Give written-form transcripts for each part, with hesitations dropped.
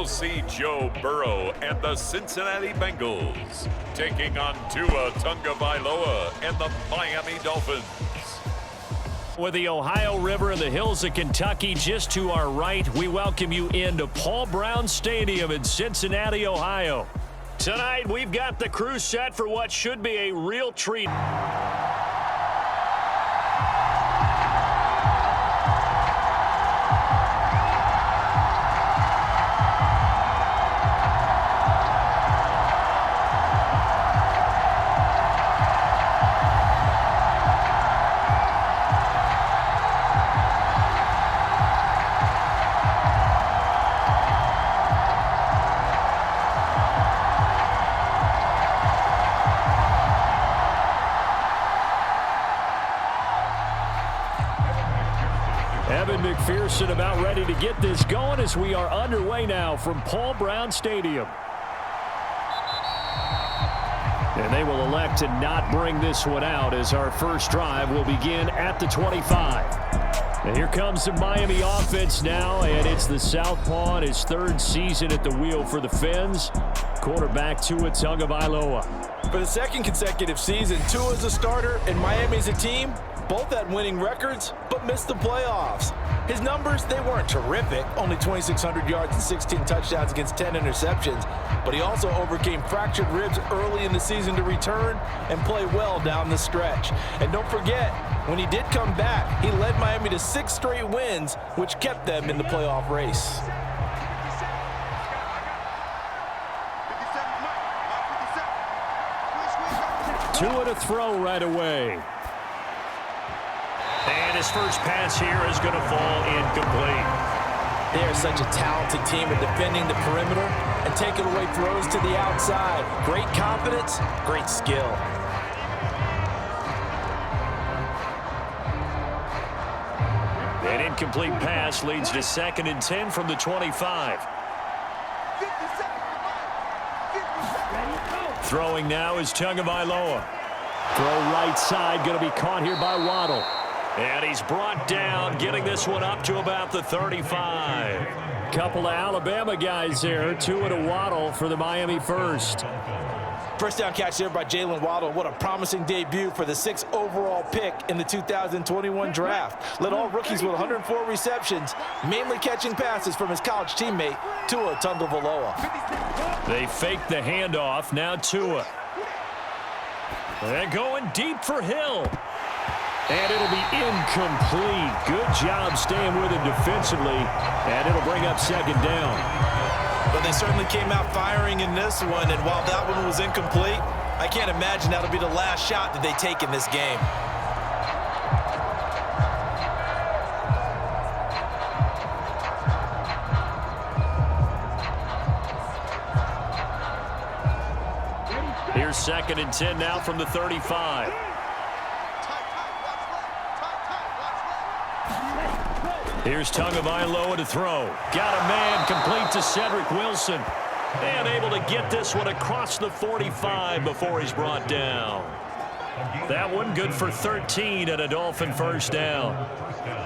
see Joe Burrow and the Cincinnati Bengals taking on Tua Tagovailoa and the Miami Dolphins. With the Ohio River and the hills of Kentucky just to our right, we welcome you into Paul Brown Stadium in Cincinnati, Ohio. Tonight, we've got the crew set for what should be a real treat. McPherson about ready to get this going as we are underway now from Paul Brown Stadium. And they will elect to not bring this one out as our first drive will begin at the 25. And here comes the Miami offense now, and it's the Southpaw in his third season at the wheel for the Fins. Quarterback Tua Tagovailoa. For the second consecutive season, Tua's a starter and Miami's a team. Both had winning records, but missed the playoffs. His numbers, they weren't terrific. Only 2,600 yards and 16 touchdowns against 10 interceptions. But he also overcame fractured ribs early in the season to return and play well down the stretch. And don't forget, when he did come back, he led Miami to 6 straight wins, which kept them in the playoff race. Tua to throw right away. And his first pass here is going to fall incomplete. They are such a talented team at defending the perimeter and taking away throws to the outside. Great confidence, great skill. An incomplete pass leads to 2nd and 10 from the 25. Throwing now is Tagovailoa. Throw right side, going to be caught here by Waddle. And he's brought down, getting this one up to about the 35. Couple of Alabama guys there, Tua to Waddle for the Miami first. First down catch there by Jalen Waddle. What a promising debut for the 6th overall pick in the 2021 draft. Led all rookies with 104 receptions, mainly catching passes from his college teammate, Tua Tagovailoa. They fake the handoff, now Tua. They're going deep for Hill. And it'll be incomplete. Good job staying with him defensively. And it'll bring up 2nd down. But they certainly came out firing in this one. And while that one was incomplete, I can't imagine that'll be the last shot that they take in this game. Here's 2nd and 10 now from the 35. Here's Tagovailoa to throw. Got a man complete to Cedric Wilson. And able to get this one across the 45 before he's brought down. That one good for 13 and a Dolphin first down.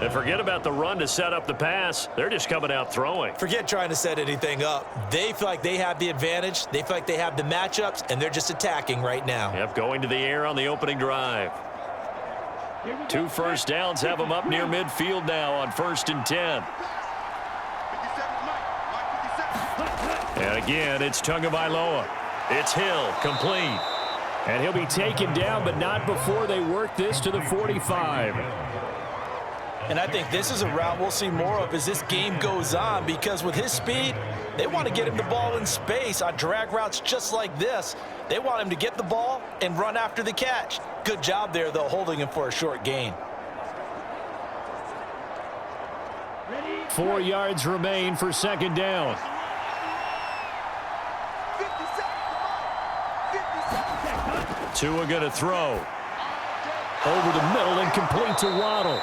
And forget about the run to set up the pass. They're just coming out throwing. Forget trying to set anything up. They feel like they have the advantage. They feel like they have the matchups, and they're just attacking right now. Yep, going to the air on the opening drive. 2 first downs have them up near midfield now on 1st and 10. And again, it's Tagovailoa. It's Hill, complete. And he'll be taken down, but not before they work this to the 45. And I think this is a route we'll see more of as this game goes on, because with his speed, they want to get him the ball in space on drag routes just like this. They want him to get the ball and run after the catch. Good job there, though, holding him for a short gain. 4 yards remain for 2nd down. Tua going to throw. Over the middle and complete to Waddle.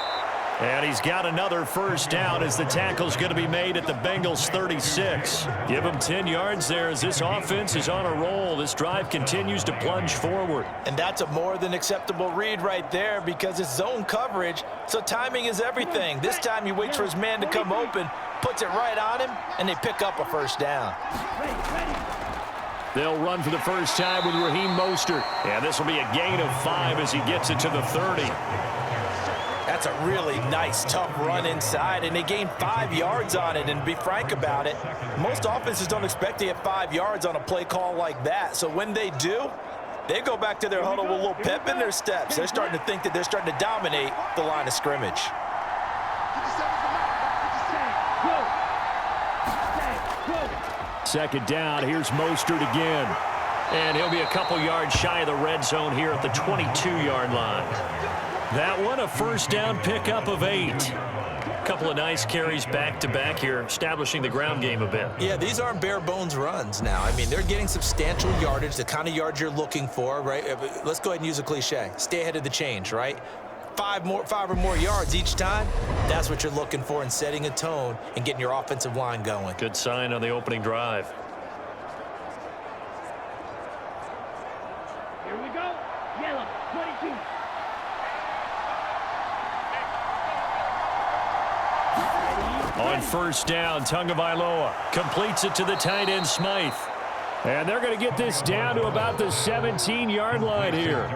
And he's got another first down as the tackle's going to be made at the Bengals 36. Give him 10 yards there as this offense is on a roll. This drive continues to plunge forward. And that's a more than acceptable read right there because it's zone coverage, so timing is everything. This time he waits for his man to come open, puts it right on him, and they pick up a first down. They'll run for the first time with Raheem Mostert. And this will be a gain of 5 as he gets it to the 30. That's a really nice, tough run inside, and they gained 5 yards on it. And to be frank about it, most offenses don't expect to get 5 yards on a play call like that. So when they do, they go back to their huddle with a little pep in their steps. They're starting to think that they're starting to dominate the line of scrimmage. Second down, here's Mostert again. And he'll be a couple yards shy of the red zone here at the 22-yard line. That one, a first down pickup of 8. A couple of nice carries back-to-back here, establishing the ground game a bit. Yeah, these aren't bare-bones runs now. I mean, they're getting substantial yardage, the kind of yards you're looking for, right? Let's go ahead and use a cliche. Stay ahead of the change, right? 5 or more yards each time, that's what you're looking for in setting a tone and getting your offensive line going. Good sign on the opening drive. Here we go. Yellow, 22. On first down, Tagovailoa completes it to the tight end, Smythe. And they're going to get this down to about the 17-yard line here.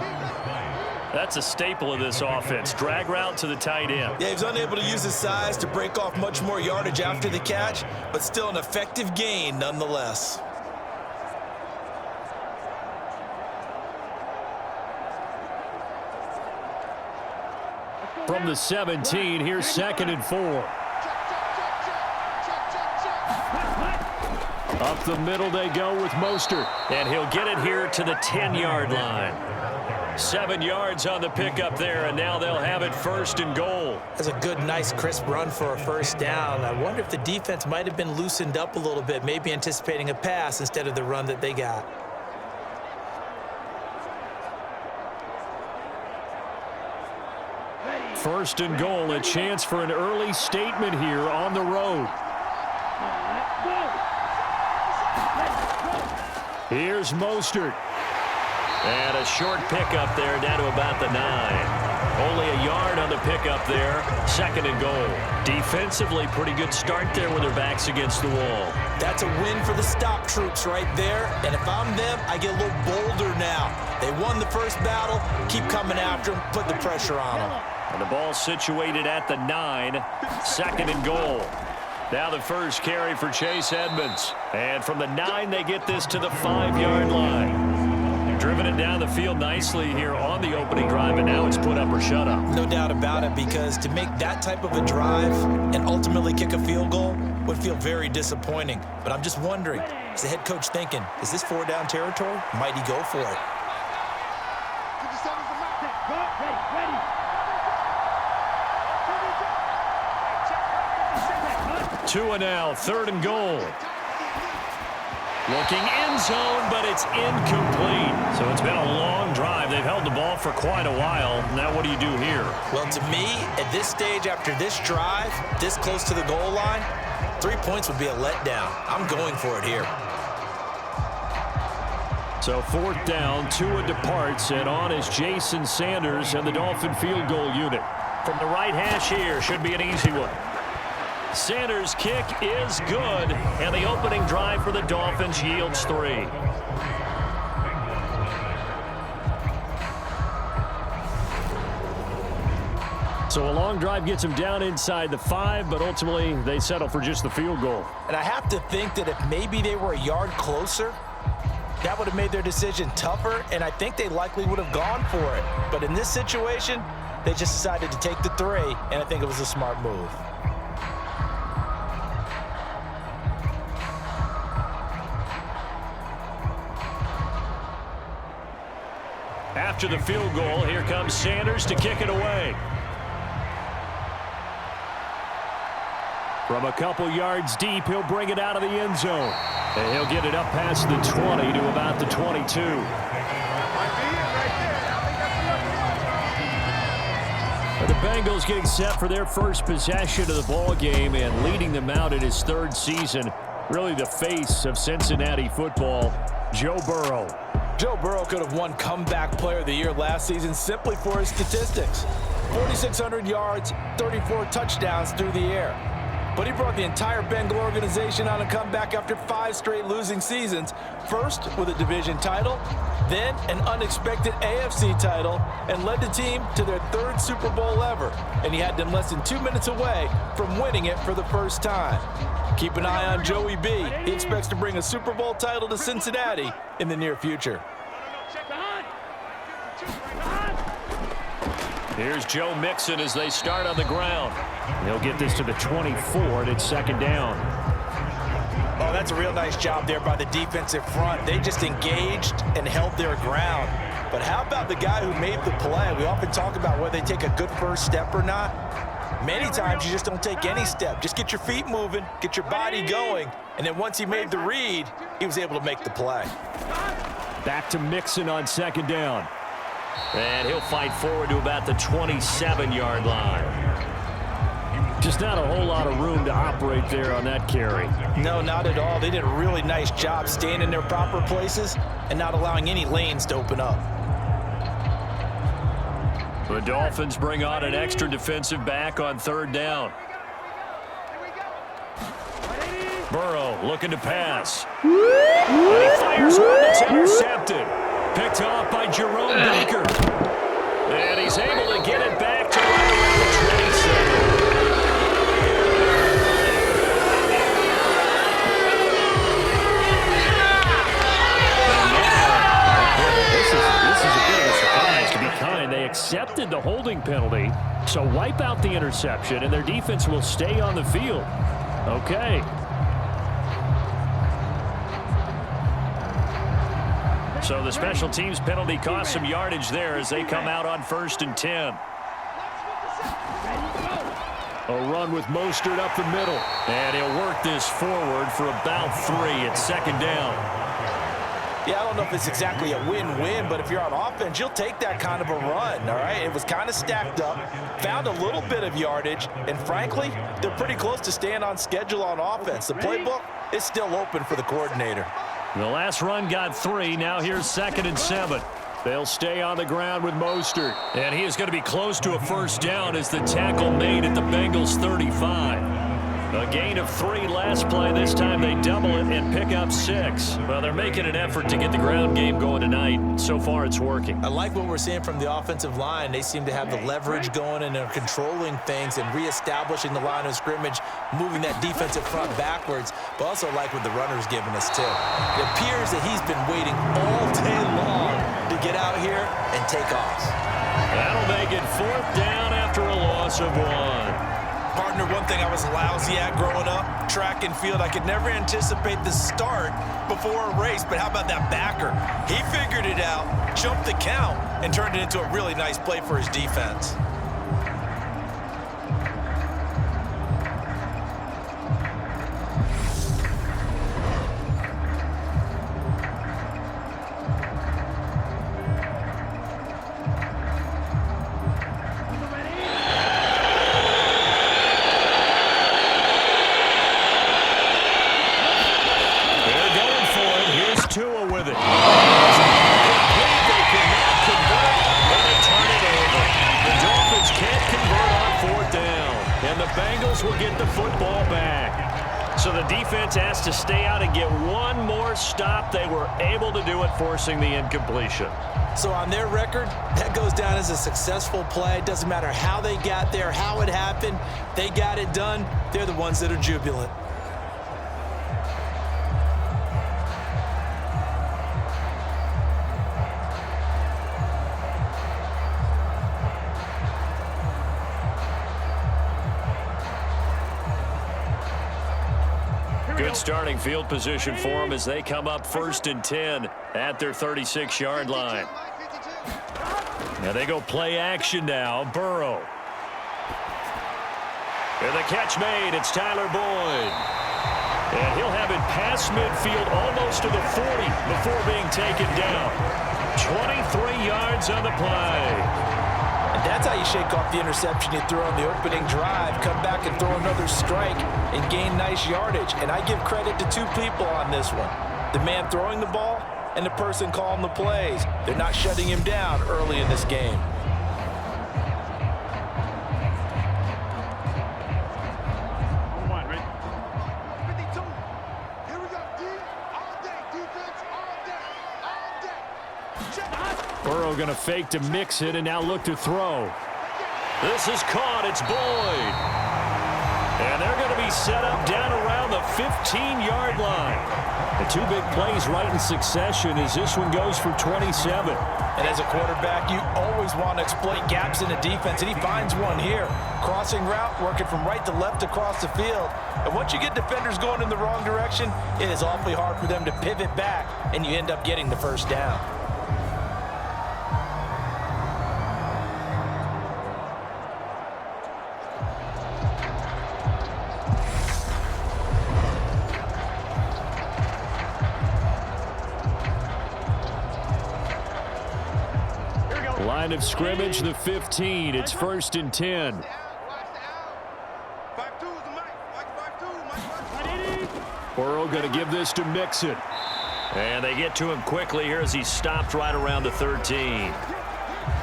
That's a staple of this offense. Drag route to the tight end. Yeah, he was unable to use his size to break off much more yardage after the catch, but still an effective gain nonetheless. From the 17, here's 2nd and 4. Up the middle they go with Mostert. And he'll get it here to the 10-yard line. 7 yards on the pickup there, and now they'll have it 1st and goal. That's a good, nice, crisp run for a first down. I wonder if the defense might have been loosened up a little bit, maybe anticipating a pass instead of the run that they got. First and goal, a chance for an early statement here on the road. Here's Mostert. And a short pickup there down to about the 9. Only a yard on the pickup there. 2nd and goal. Defensively, pretty good start there with their backs against the wall. That's a win for the stop troops right there. And if I'm them, I get a little bolder now. They won the first battle. Keep coming after them. Put the pressure on them. And the ball situated at the 9. 2nd and goal. Now the first carry for Chase Edmonds. And from the 9, they get this to the 5-yard line. Driven it down the field nicely here on the opening drive, and now it's put up or shut up. No doubt about it, because to make that type of a drive and ultimately kick a field goal would feel very disappointing. But I'm just wondering, is the head coach thinking, is this 4-down territory? Might he go for it? Two and now, 3rd and goal. Looking end zone, but it's incomplete. So it's been a long drive. They've held the ball for quite a while. Now what do you do here? Well, to me, at this stage, after this drive, this close to the goal line, 3 points would be a letdown. I'm going for it here. So 4th down, Tua departs, and on is Jason Sanders and the Dolphin field goal unit. From the right hash here, should be an easy one. Sanders' kick is good, and the opening drive for the Dolphins yields 3. So a long drive gets them down inside the 5, but ultimately they settle for just the field goal. And I have to think that if maybe they were a yard closer, that would have made their decision tougher, and I think they likely would have gone for it. But in this situation, they just decided to take the 3, and I think it was a smart move. After the field goal, here comes Sanders to kick it away. From a couple yards deep, he'll bring it out of the end zone. And he'll get it up past the 20 to about the 22. The Bengals getting set for their first possession of the ball game and leading them out in his third season. Really the face of Cincinnati football, Joe Burrow. Joe Burrow could have won Comeback Player of the Year last season simply for his statistics. 4,600 yards, 34 touchdowns through the air. But he brought the entire Bengal organization on a comeback after 5 straight losing seasons. First with a division title, then an unexpected AFC title, and led the team to their 3rd Super Bowl ever. And he had them less than 2 minutes away from winning it for the first time. Keep an eye on Joey B. He expects to bring a Super Bowl title to Cincinnati in the near future. Here's Joe Mixon as they start on the ground. They'll get this to the 24, and it's 2nd down. Oh, that's a real nice job there by the defensive front. They just engaged and held their ground. But how about the guy who made the play? We often talk about whether they take a good first step or not. Many times you just don't take any step. Just get your feet moving, get your body going, and then once he made the read, he was able to make the play. Back to Mixon on 2nd down. And he'll fight forward to about the 27-yard line. Just not a whole lot of room to operate there on that carry. No, not at all. They did a really nice job staying in their proper places and not allowing any lanes to open up. The Dolphins bring on an extra defensive back on 3rd down. Burrow looking to pass. And he fires one that's intercepted. Picked off by Jerome Baker. And he's able to get it back to right around the 27. This is a bit of a surprise, to be kind. They accepted the holding penalty, so wipe out the interception, and their defense will stay on the field. Okay. So the special teams penalty cost some yardage there as they come out on 1st and 10. A run with Mostert up the middle. And he'll work this forward for about 3 at 2nd down. Yeah, I don't know if it's exactly a win-win, but if you're on offense, you'll take that kind of a run, all right? It was kind of stacked up, found a little bit of yardage, and frankly, they're pretty close to staying on schedule on offense. The playbook is still open for the coordinator. The last run got 3. Now here's 2nd and 7. They'll stay on the ground with Mostert. And he is going to be close to a 1st down as the tackle made at the Bengals 35. A gain of 3 last play. This time they double it and pick up 6. Well, they're making an effort to get the ground game going tonight. So far, it's working. I like what we're seeing from the offensive line. They seem to have the leverage going, and they're controlling things and reestablishing the line of scrimmage, moving that defensive front backwards, but also like what the runner's giving us, too. It appears that he's been waiting all day long to get out here and take off. That'll make it 4th down after a loss of 1. Partner, one thing I was lousy at growing up, track and field, I could never anticipate the start before a race, but how about that backer? He figured it out, jumped the count, and turned it into a really nice play for his defense. Will get the football back. So the defense has to stay out and get one more stop. They were able to do it, forcing the incompletion. So on their record, that goes down as a successful play. It doesn't matter how they got there, how it happened. They got it done. They're the ones that are jubilant. Good starting field position for them as they come up 1st and 10 at their 36-yard line. Now they go play action now. Burrow. And the catch made. It's Tyler Boyd. And he'll have it past midfield almost to the 40 before being taken down. 23 yards on the play. And That's how you shake off the interception you threw on the opening drive, come back and throw another strike and gain nice yardage. And I give credit to two people on this one. The man throwing the ball and the person calling the plays. They're not shutting him down early in this game. Burrow going to fake to mix it and now look to throw. This is caught. It's Boyd. And they're going to be set up down around the 15-yard line. The two big plays right in succession as this one goes for 27. And as a quarterback, you always want to exploit gaps in the defense, and he finds one here. Crossing route, working from right to left across the field. And once you get defenders going in the wrong direction, it is awfully hard for them to pivot back, and you end up getting the first down. Line of scrimmage, the 15. It's 1st and 10. Burrow going to give this to Mixon. And they get to him quickly here as he stopped right around the 13.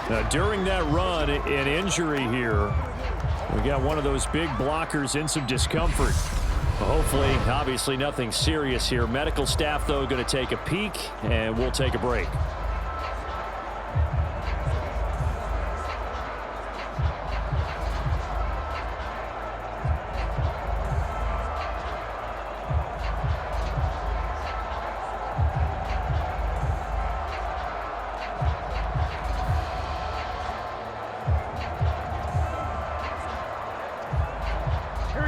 Now, during that run, an injury here. We got one of those big blockers in some discomfort. Hopefully, obviously nothing serious here. Medical staff, though, going to take a peek, and we'll take a break.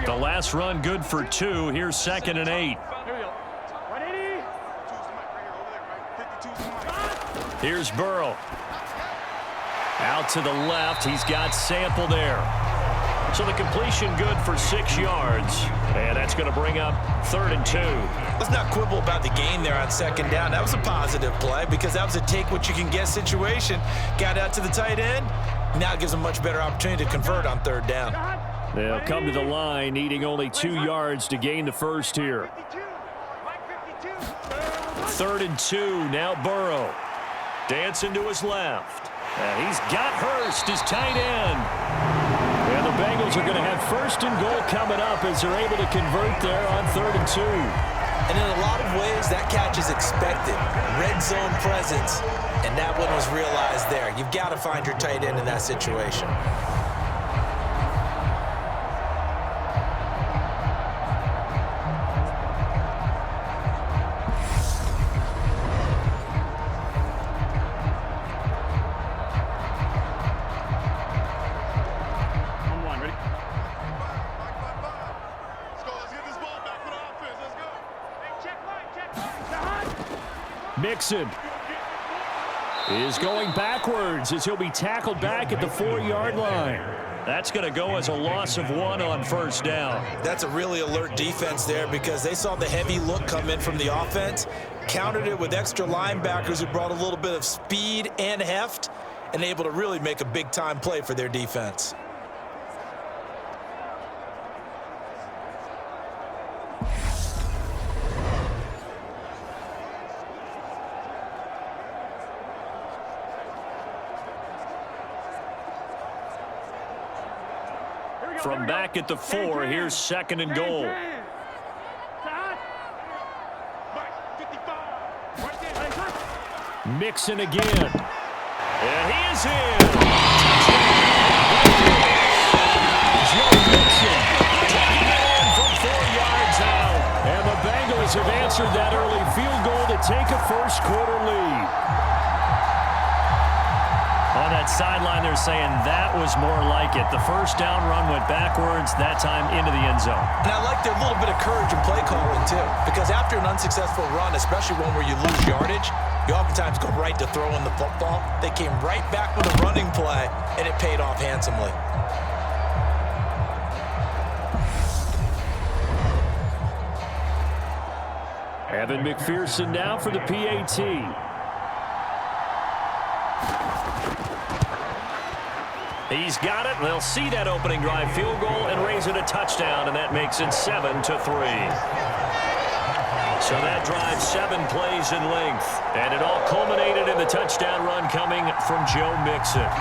The last run good for 2. Here's 2nd and 8. Here's Burrow. Out to the left. He's got Sample there. So the completion good for 6 yards. And that's going to bring up 3rd and 2. Let's not quibble about the gain there on 2nd down. That was a positive play because that was a take-what-you-can-get situation. Got out to the tight end. Now it gives them a much better opportunity to convert on 3rd down. They'll come to the line, needing only 2 yards to gain the first here. 3rd and 2, now Burrow. Dancing to his left. And he's got Hurst, his tight end. And the Bengals are going to have 1st and goal coming up as they're able to convert there on 3rd and 2. And in a lot of ways, that catch is expected. Red zone presence, and that one was realized there. You've got to find your tight end in that situation. Mixon is going backwards as he'll be tackled back at the 4-yard line. That's going to go as a loss of 1 on 1st down. That's a really alert defense there because they saw the heavy look come in from the offense, countered it with extra linebackers who brought a little bit of speed and heft, and able to really make a big-time play for their defense. From back at the 4, here's 2nd and goal. Mixon again. And he is in. Joe Mixon taking it in from 4 yards out. And the Bengals have answered that early field goal to take a first-quarter lead. On that sideline, they're saying that was more like it. The first down run went backwards, that time into the end zone. And I like their little bit of courage in play calling, too, because after an unsuccessful run, especially one where you lose yardage, you oftentimes go right to throwing the football. They came right back with a running play, and it paid off handsomely. Evan McPherson now for the PAT. He's got it. They'll see that opening drive field goal and raise it a touchdown, and that makes it 7-3. So that drive 7 plays in length, and it all culminated in the touchdown run coming from Joe Mixon.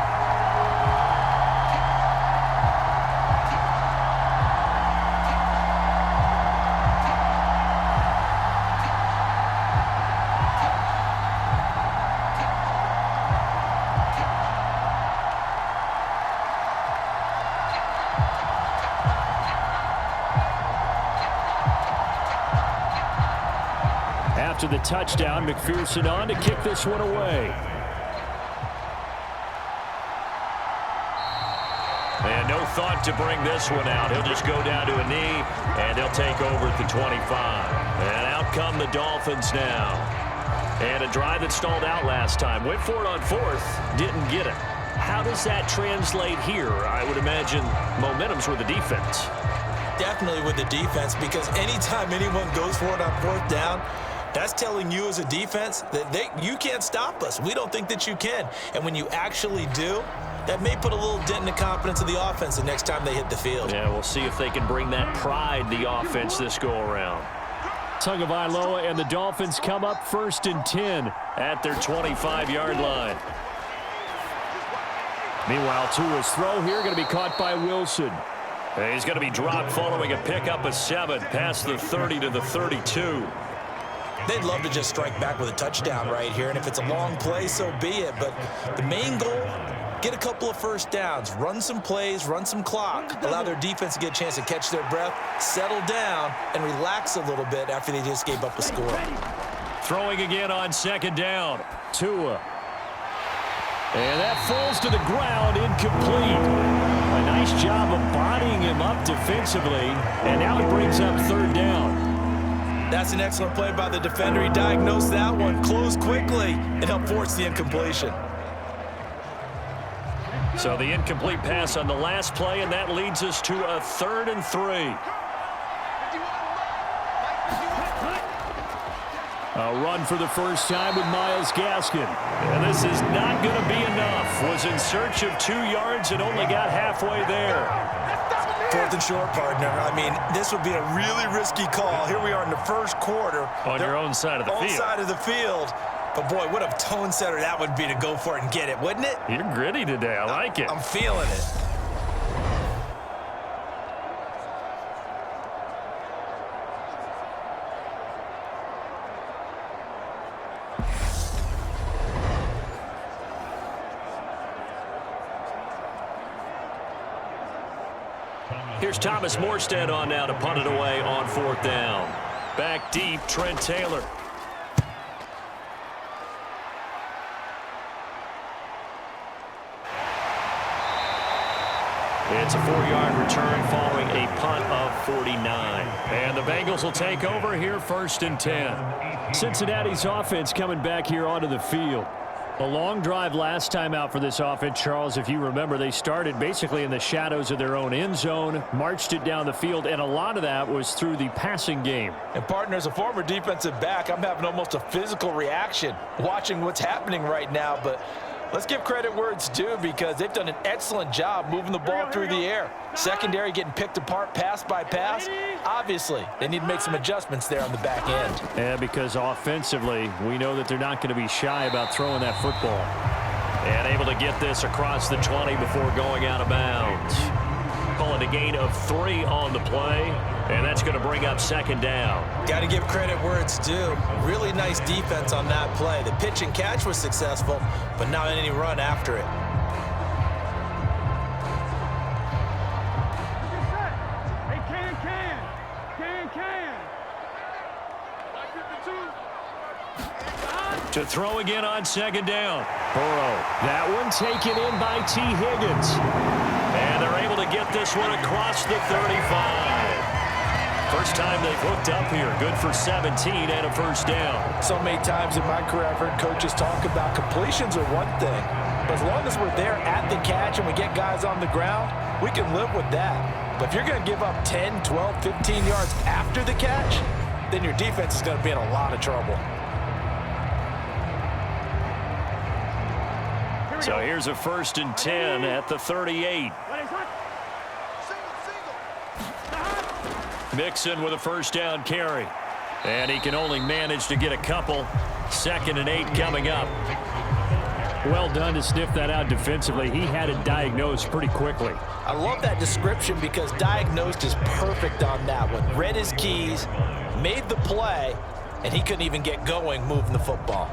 After the touchdown, McPherson on to kick this one away. And no thought to bring this one out. He'll just go down to a knee, and they'll take over at the 25. And out come the Dolphins now. And a drive that stalled out last time. Went for it on 4th, didn't get it. How does that translate here? I would imagine momentum's with the defense. Definitely with the defense, because anytime anyone goes for it on 4th down, that's telling you as a defense that you can't stop us. We don't think that you can. And when you actually do, that may put a little dent in the confidence of the offense the next time they hit the field. Yeah, we'll see if they can bring that pride, the offense, this go-around. Tagovailoa and the Dolphins come up 1st and 10 at their 25-yard line. Meanwhile, Tua's throw here going to be caught by Wilson. He's going to be dropped following a pickup of 7 past the 30 to the 32. They'd love to just strike back with a touchdown right here, and if it's a long play, so be it. But the main goal, get a couple of first downs, run some plays, run some clock, allow their defense to get a chance to catch their breath, settle down, and relax a little bit after they just gave up a score. Throwing again on 2nd down. Tua. And that falls to the ground, incomplete. A nice job of bodying him up defensively, and now it brings up 3rd down. That's an excellent play by the defender. He diagnosed that one, closed quickly, and helped force the incompletion. So the incomplete pass on the last play, and that leads us to a 3rd and 3. A run for the first time with Myles Gaskin. And this is not going to be enough. Was in search of 2 yards and only got halfway there. 4th and short, partner. I mean, this would be a really risky call. Here we are in the 1st quarter. On your own side of the field. Own side of the field. But, boy, what a tone setter that would be to go for it and get it, wouldn't it? You're gritty today. I like it. I'm feeling it. Here's Thomas Morstead on now to punt it away on 4th down. Back deep, Trent Taylor. It's a 4-yard return following a punt of 49. And the Bengals will take over here 1st and 10. Cincinnati's offense coming back here onto the field. A long drive last time out for this offense, Charles. If you remember, they started basically in the shadows of their own end zone, marched it down the field, and a lot of that was through the passing game. And, partner, as a former defensive back, I'm having almost a physical reaction watching what's happening right now. But let's give credit where it's due, because they've done an excellent job moving the ball through the air. Secondary getting picked apart pass by pass. Obviously, they need to make some adjustments there on the back end. Yeah, because offensively, we know that they're not going to be shy about throwing that football. And able to get this across the 20 before going out of bounds. Call it a gain of 3 on the play, and that's going to bring up 2nd down. Got to give credit where it's due. Really nice defense on that play. The pitch and catch was successful, but not any run after it. To throw again on 2nd down. Burrow. That one taken in by T. Higgins. And they're able to get this one across the 35. First time they've hooked up here. Good for 17 and a 1st down. So many times in my career I've heard coaches talk about completions are one thing. But as long as we're there at the catch and we get guys on the ground, we can live with that. But if you're going to give up 10, 12, 15 yards after the catch, then your defense is going to be in a lot of trouble. So here's a 1st and 10 at the 38. Mixon with a 1st down carry. And he can only manage to get a couple. 2nd and 8 coming up. Well done to sniff that out defensively. He had it diagnosed pretty quickly. I love that description because diagnosed is perfect on that one. Read his keys, made the play, and he couldn't even get going moving the football.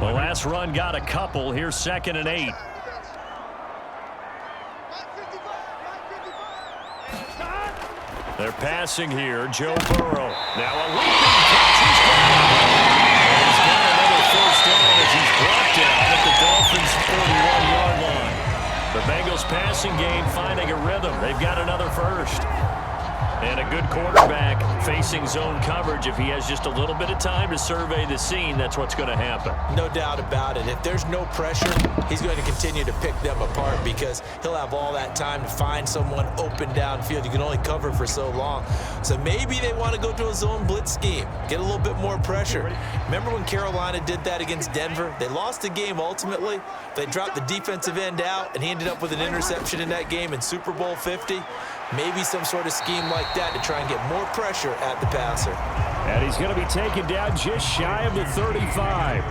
The last run got a couple. Here's 2nd and 8. They're passing here. Joe Burrow. Now a leaping catch. He's got another 1st down as he's brought down at the Dolphins' 41-yard line. The Bengals passing game finding a rhythm. They've got another 1st. And a good quarterback facing zone coverage. If he has just a little bit of time to survey the scene, that's what's going to happen. No doubt about it. If there's no pressure, he's going to continue to pick them apart because he'll have all that time to find someone open downfield. You can only cover for so long. So maybe they want to go to a zone blitz scheme, get a little bit more pressure. Remember when Carolina did that against Denver? They lost the game ultimately. They dropped the defensive end out, and he ended up with an interception in that game in Super Bowl 50. Maybe some sort of scheme like that to try and get more pressure at the passer. And he's going to be taken down just shy of the 35.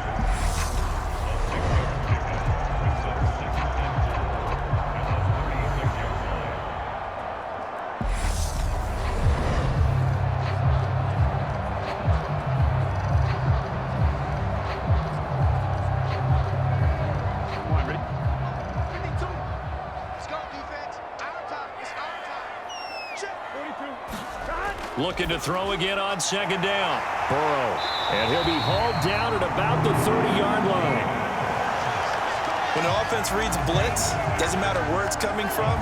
Looking to throw again on 2nd down. Burrow. And he'll be hauled down at about the 30-yard line. When the offense reads blitz, doesn't matter where it's coming from,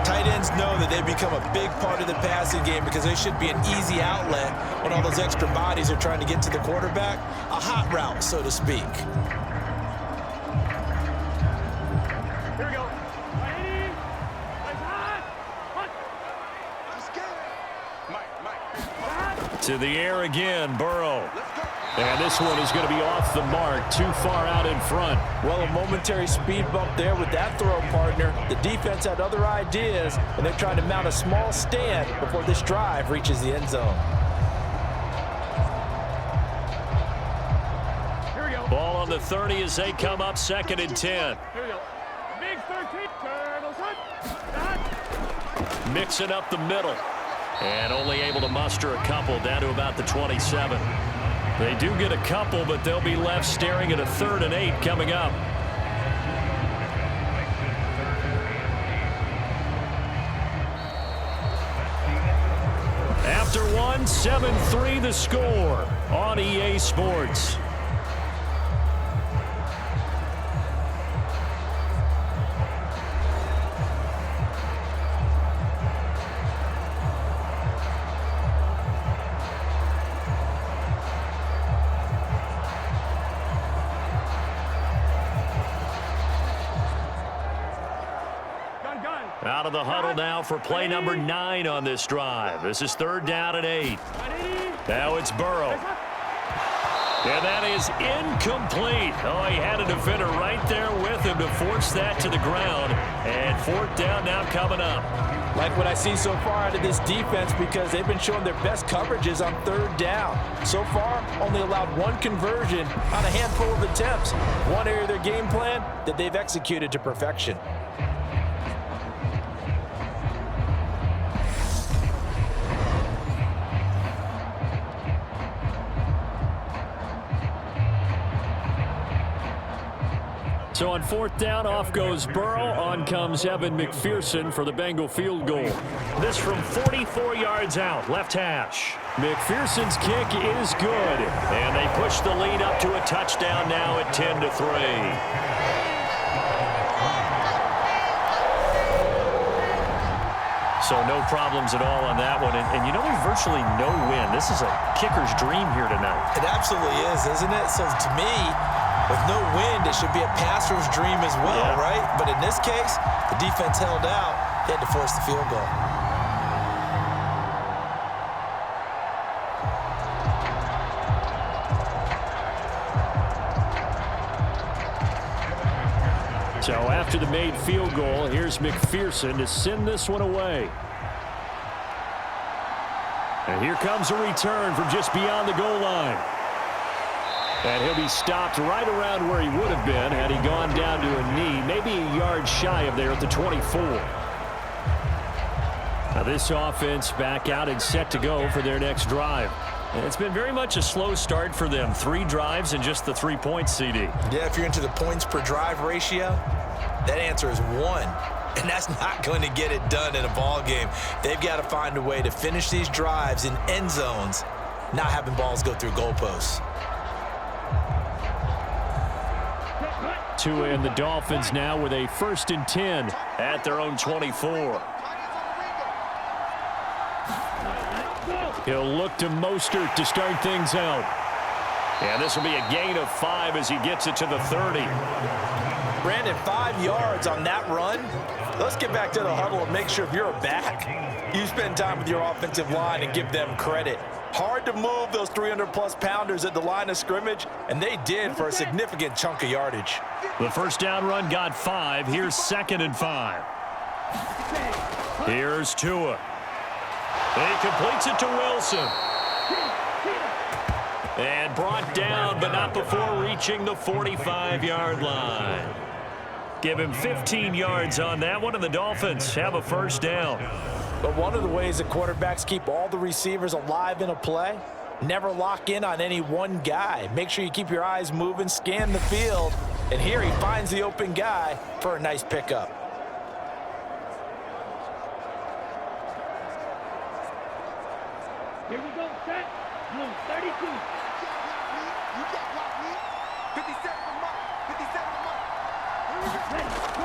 tight ends know that they become a big part of the passing game because they should be an easy outlet when all those extra bodies are trying to get to the quarterback. A hot route, so to speak. Here we go. To the air again, Burrow. And this one is going to be off the mark, too far out in front. Well, a momentary speed bump there with that throw partner. The defense had other ideas, and they're trying to mount a small stand before this drive reaches the end zone. Here we go. Ball on the 30 as they come up 2nd and 10. Here we go. Big 13. Turtles hunt. Mixing up the middle. And only able to muster a couple down to about the 27. They do get a couple, but they'll be left staring at a 3rd and 8 coming up. After one, 7-3 the score on EA Sports. Out of the huddle now for play number 9 on this drive. This is 3rd down and 8. Now it's Burrow. And that is incomplete. Oh, he had a defender right there with him to force that to the ground. And 4th down now coming up. Like what I see so far out of this defense because they've been showing their best coverages on 3rd down. So far, only allowed 1 conversion on a handful of attempts. One area of their game plan that they've executed to perfection. So on 4th down, off goes Burrow. On comes Evan McPherson for the Bengal field goal. This from 44 yards out, left hash. McPherson's kick is good. And they push the lead up to a touchdown now at 10-3. So no problems at all on that one. And you know, there's virtually no win. This is a kicker's dream here tonight. It absolutely is, isn't it? So to me, with no wind, it should be a passer's dream as well, right? But in this case, the defense held out. They had to force the field goal. So after the made field goal, here's McPherson to send this one away. And here comes a return from just beyond the goal line. And he'll be stopped right around where he would have been had he gone down to a knee, maybe a yard shy of there at the 24. Now this offense back out and set to go for their next drive. And it's been very much a slow start for them. 3 drives and just the 3 points, CD. Yeah, if you're into the points per drive ratio, that answer is 1. And that's not going to get it done in a ball game. They've got to find a way to finish these drives in end zones, not having balls go through goalposts. Tua and the Dolphins now with a 1st and 10 at their own 24. He'll look to Mostert to start things out. And this will be a gain of 5 as he gets it to the 30. Brandon, 5 yards on that run. Let's get back to the huddle and make sure if you're a back, you spend time with your offensive line and give them credit. Hard to move those 300-plus pounders at the line of scrimmage, and they did for a significant chunk of yardage. The first down run got 5. Here's 2nd and 5. Here's Tua. He completes it to Wilson. And brought down, but not before reaching the 45-yard line. Give him 15 yards on that one, and the Dolphins have a 1st down. But one of the ways that quarterbacks keep all the receivers alive in a play, never lock in on any one guy. Make sure you keep your eyes moving, scan the field, and here he finds the open guy for a nice pickup. Here we go, set. Blue, 32.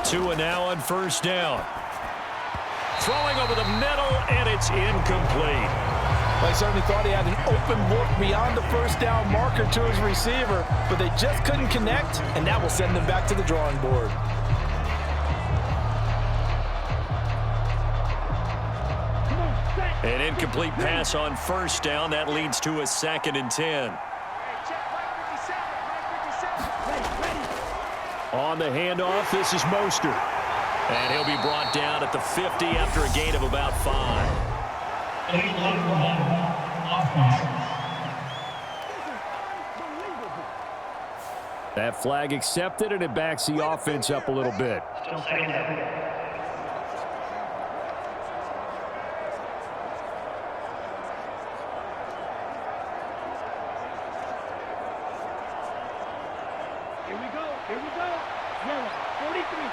Tua now on 1st down. Throwing over the middle, and it's incomplete. I certainly thought he had an open look beyond the 1st down marker to his receiver, but they just couldn't connect, and that will send them back to the drawing board. An incomplete pass on 1st down. That leads to a 2nd and 10. On the handoff, this is Mostert. And he'll be brought down at the 50 after a gain of about 5. That flag accepted, and it backs the offense up a little bit. Here we go. Yellow, 43.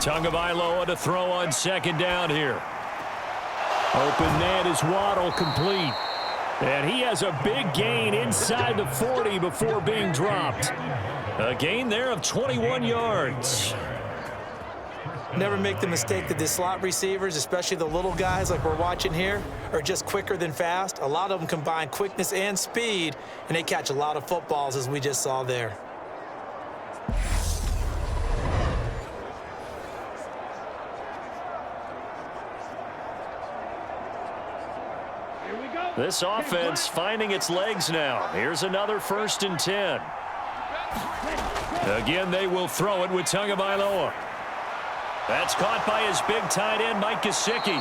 Tagovailoa to throw on 2nd down here. Open man is Waddle, complete. And he has a big gain inside the 40 before being dropped. A gain there of 21 yards. Never make the mistake that the slot receivers, especially the little guys like we're watching here, are just quicker than fast. A lot of them combine quickness and speed, and they catch a lot of footballs, as we just saw there. Here we go. This offense finding its legs now. Here's another 1st and 10. Again, they will throw it with Tagovailoa. That's caught by his big tight end, Mike Gesicki.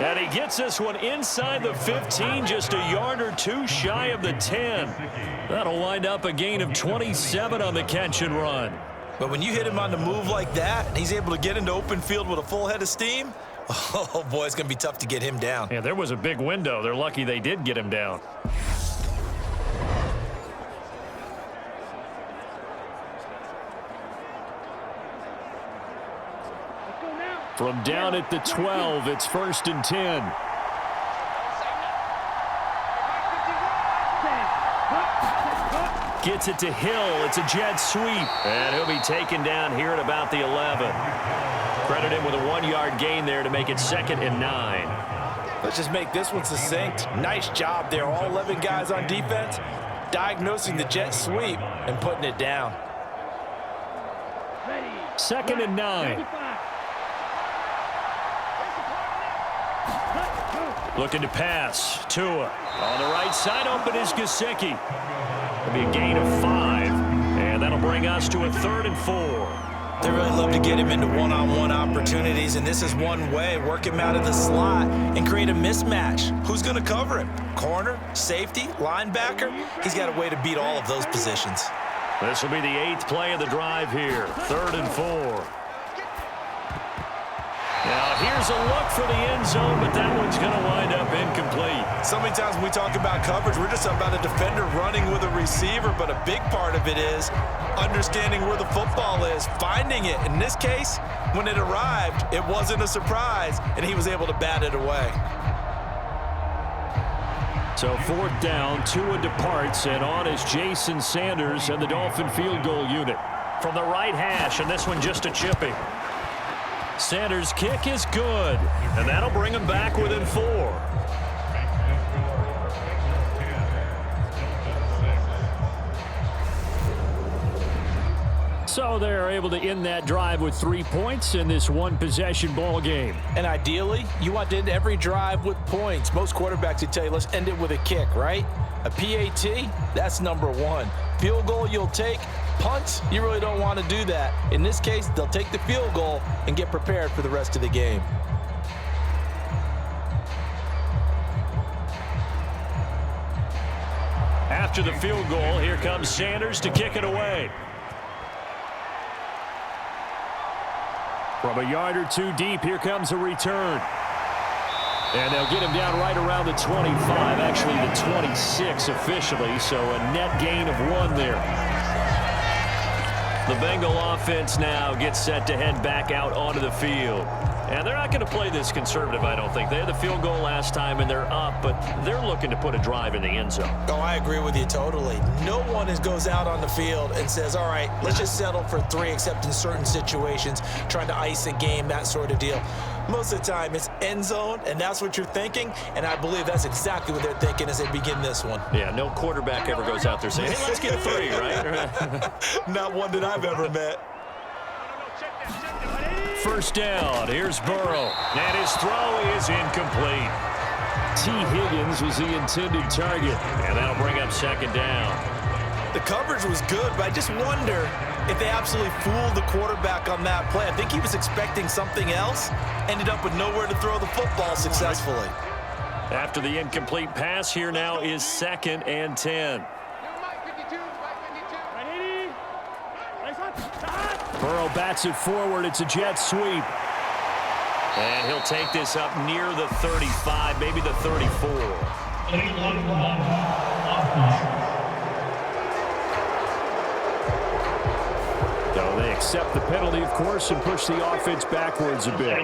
And he gets this one inside the 15, just a yard or 2 shy of the 10. That'll wind up a gain of 27 on the catch and run. But when you hit him on the move like that, and he's able to get into open field with a full head of steam, oh boy, it's going to be tough to get him down. Yeah, there was a big window. They're lucky they did get him down. From down at the 12, it's 1st and 10. Gets it to Hill. It's a jet sweep. And he'll be taken down here at about the 11. Credit him with a 1-yard gain there to make it 2nd and 9. Let's just make this one succinct. Nice job there. All 11 guys on defense diagnosing the jet sweep and putting it down. 2nd and 9. Looking to pass. Tua. On the right side, open is Gesicki. It'll be a gain of 5. And that'll bring us to a 3rd and 4. They really love to get him into one-on-one opportunities, and this is one way. Work him out of the slot and create a mismatch. Who's going to cover him? Corner, safety, linebacker? He's got a way to beat all of those positions. This will be the 8th play of the drive here. 3rd and 4. Now, here's a look for the end zone, but that one's going to wind up incomplete. So many times when we talk about coverage, we're just about a defender running with a receiver, but a big part of it is understanding where the football is, finding it. In this case, when it arrived, it wasn't a surprise, and he was able to bat it away. So 4th down, Tua departs, and on is Jason Sanders and the Dolphin field goal unit. From the right hash, and this one just a chipping. Sanders' kick is good, and that'll bring him back within 4. So they're able to end that drive with 3 points in this one-possession ball game. And ideally, you want to end every drive with points. Most quarterbacks would tell you, let's end it with a kick, right? A PAT, that's number 1. Field goal you'll take. Punts, you really don't want to do that. In this case, they'll take the field goal and get prepared for the rest of the game. After the field goal, here comes Sanders to kick it away. From a yard or 2 deep, here comes a return. And they'll get him down right around the 25, actually the 26 officially, so a net gain of 1 there. The Bengal offense now gets set to head back out onto the field. And they're not going to play this conservative, I don't think. They had the field goal last time, and they're up, but they're looking to put a drive in the end zone. Oh, I agree with you totally. No one goes out on the field and says, all right, let's just settle for 3, except in certain situations, trying to ice a game, that sort of deal. Most of the time, it's end zone, and that's what you're thinking, and I believe that's exactly what they're thinking as they begin this one. Yeah, no quarterback ever goes out there saying, hey, let's get 3, right? Not one that I've ever met. 1st down, here's Burrow, and his throw is incomplete. T. Higgins was the intended target, and that'll bring up 2nd down. The coverage was good, but I just wonder if they absolutely fooled the quarterback on that play. I think he was expecting something else, ended up with nowhere to throw the football successfully. After the incomplete pass, here now is 2nd and 10. Burrow bats it forward. It's a jet sweep. And he'll take this up near the 35, maybe the 34. So they accept the penalty, of course, and push the offense backwards a bit.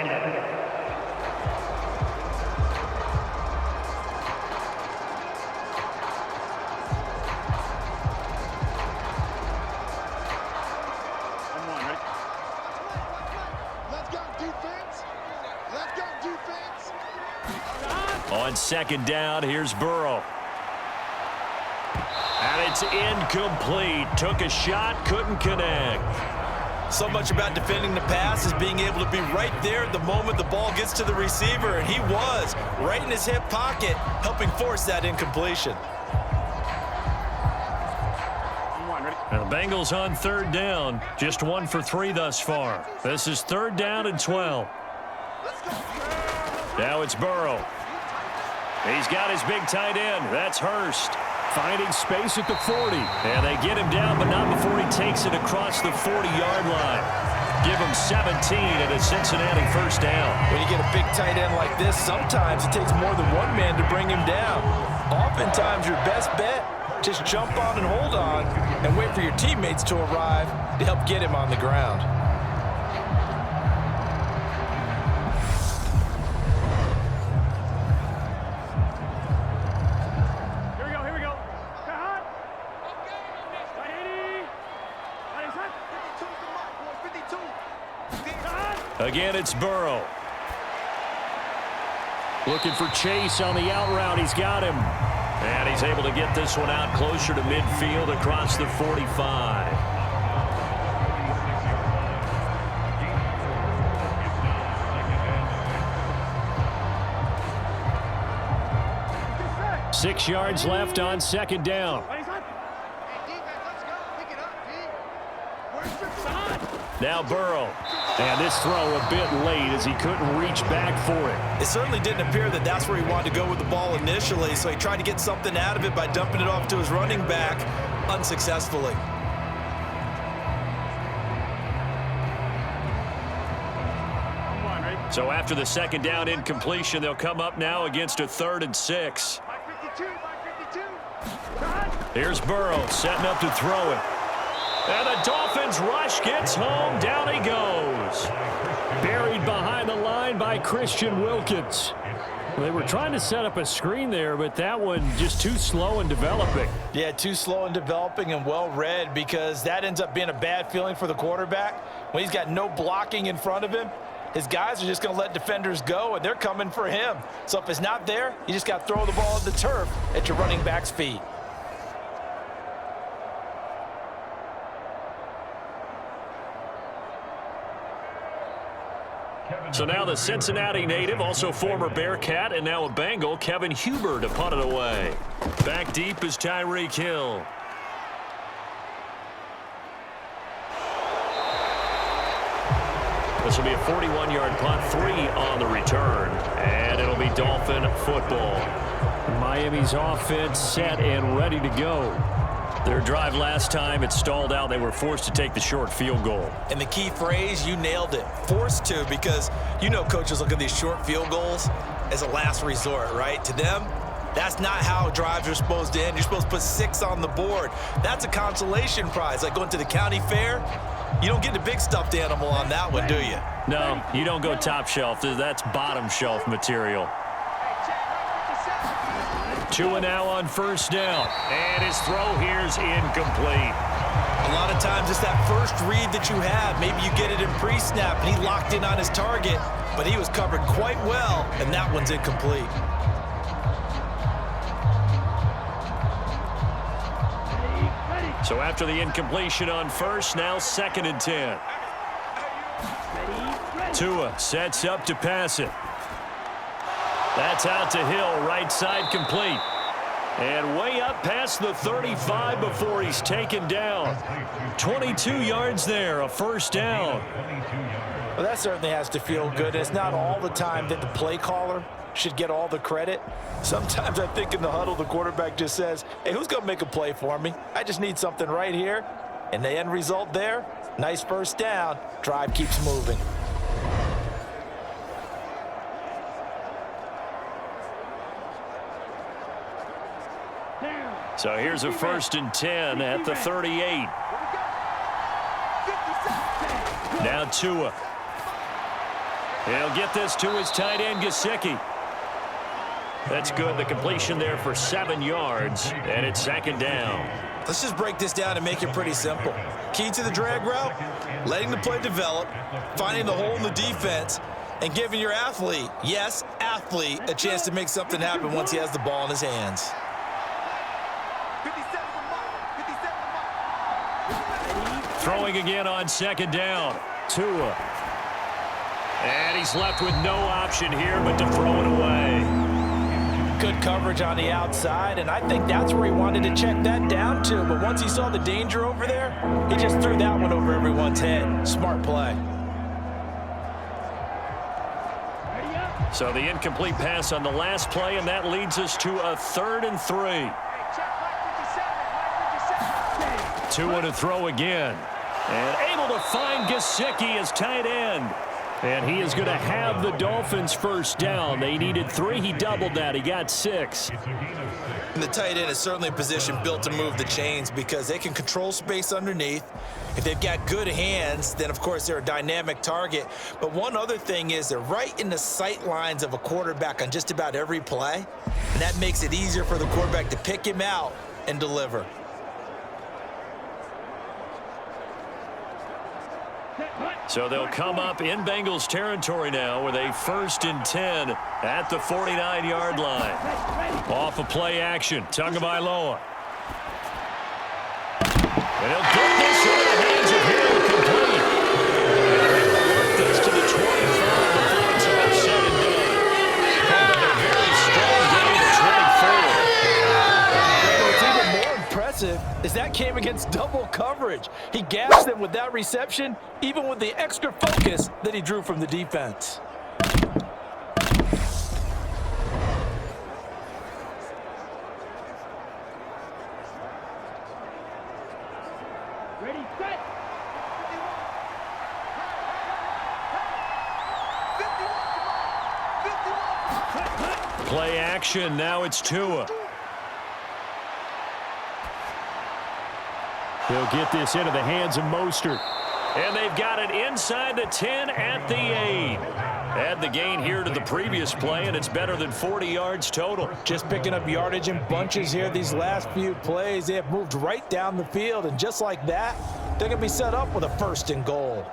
On 2nd down, here's Burrow. And it's incomplete. Took a shot, couldn't connect. So much about defending the pass is being able to be right there at the moment the ball gets to the receiver, and he was right in his hip pocket, helping force that incompletion. And the Bengals on 3rd down. Just 1 for 3 thus far. This is 3rd down and 12. Now it's Burrow. He's got his big tight end. That's Hurst. Finding space at the 40. And they get him down, but not before he takes it across the 40-yard line. Give him 17 and a Cincinnati 1st down. When you get a big tight end like this, sometimes it takes more than one man to bring him down. Oftentimes, your best bet, just jump on and hold on and wait for your teammates to arrive to help get him on the ground. Again, it's Burrow. Looking for Chase on the out route. He's got him. And he's able to get this one out closer to midfield across the 45. 6 yards left on second down. Now Burrow. And this throw a bit late as he couldn't reach back for it. It certainly didn't appear that that's where he wanted to go with the ball initially, so he tried to get something out of it by dumping it off to his running back unsuccessfully. So after the second down incompletion, they'll come up now against a 3rd and 6. Here's Burrow setting up to throw it. And the Dolphins rush gets home. Down he goes. Buried behind the line by Christian Wilkins. They were trying to set up a screen there, but that one just too slow in developing. Yeah, too slow in developing and well read, because that ends up being a bad feeling for the quarterback. When he's got no blocking in front of him, his guys are just going to let defenders go, and they're coming for him. So if it's not there, you just got to throw the ball at the turf at your running back's feet. So now the Cincinnati native, also former Bearcat and now a Bengal, Kevin Huber, to punt it away. Back deep is Tyreek Hill. This will be a 41-yard punt, 3 on the return, and it'll be Dolphin football. Miami's offense set and ready to go. Their drive last time, it stalled out. They were forced to take the short field goal. And the key phrase, you nailed it, forced to, because you know coaches look at these short field goals as a last resort, right? To them, that's not how drives are supposed to end. You're supposed to put 6 on the board. That's a consolation prize, like going to the county fair. You don't get the big stuffed animal on that one, do you? No, you don't go top shelf. That's bottom shelf material. Tua now on first down, and his throw here's incomplete. A lot of times it's that first read that you have. Maybe you get it in pre-snap, and he locked in on his target, but he was covered quite well, and that one's incomplete. So after the incompletion on first, now 2nd and 10. Tua sets up to pass it. That's out to Hill, right side complete. And way up past the 35 before he's taken down. 22 yards there, a first down. Well, that certainly has to feel good. It's not all the time that the play caller should get all the credit. Sometimes I think in the huddle, the quarterback just says, hey, who's going to make a play for me? I just need something right here. And the end result there, nice first down. Drive keeps moving. So here's a 1st and 10 at the 38. Now Tua. He'll get this to his tight end, Gesicki. That's good. The completion there for 7 yards, and it's 2nd down. Let's just break this down and make it pretty simple. Key to the drag route, letting the play develop, finding the hole in the defense, and giving your athlete, yes, athlete, a chance to make something happen once he has the ball in his hands. Throwing again on 2nd down. Tua. And he's left with no option here but to throw it away. Good coverage on the outside, and I think that's where he wanted to check that down to. But once he saw the danger over there, he just threw that one over everyone's head. Smart play. So the incomplete pass on the last play, and that leads us to a 3rd and 3. Tua to throw again. And able to find Gesicki as tight end. And he is going to have the Dolphins first down. They needed 3. He doubled that. He got 6. And the tight end is certainly a position built to move the chains because they can control space underneath. If they've got good hands, then, of course, they're a dynamic target. But one other thing is they're right in the sight lines of a quarterback on just about every play. And that makes it easier for the quarterback to pick him out and deliver. So they'll come up in Bengals territory now with a 1st and 10 at the 49-yard line. Off of play action, Tagovailoa. And he'll get this into the hands of Hill, complete. And he'll work this to the 25 before it's all said and done. Having a very strong game at 24. came against double coverage. He gashed them with that reception, even with the extra focus that he drew from the defense. Ready, set. Play action. Now it's Tua. He'll get this into the hands of Mostert. And they've got it inside the 10 at the 8. Add the gain here to the previous play, and it's better than 40 yards total. Just picking up yardage in bunches here these last few plays. They have moved right down the field, and just like that, they're going to be set up with a 1st and goal.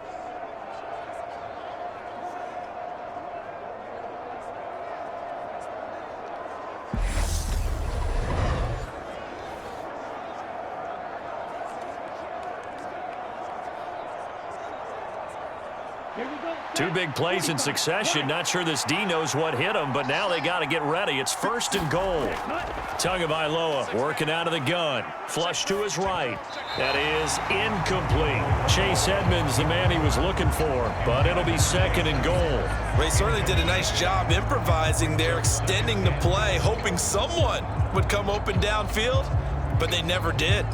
Here we go. Two big plays in succession. Not sure this D knows what hit him, but now they got to get ready. It's 1st and goal. Tagovailoa working out of the gun. Flush to his right. That is incomplete. Chase Edmonds, the man he was looking for, but it'll be 2nd and goal. They certainly did a nice job improvising there, extending the play, hoping someone would come open downfield, but they never did.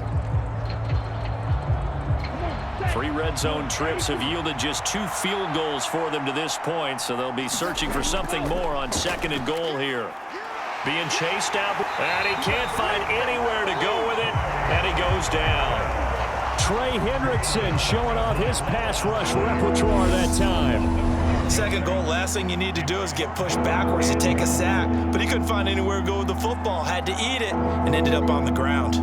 3 red zone trips have yielded just 2 field goals for them to this point, so they'll be searching for something more on 2nd and goal here. Being chased out, and he can't find anywhere to go with it, and he goes down. Trey Hendrickson showing off his pass rush repertoire that time. 2nd goal, last thing you need to do is get pushed backwards to take a sack, but he couldn't find anywhere to go with the football, had to eat it, and ended up on the ground.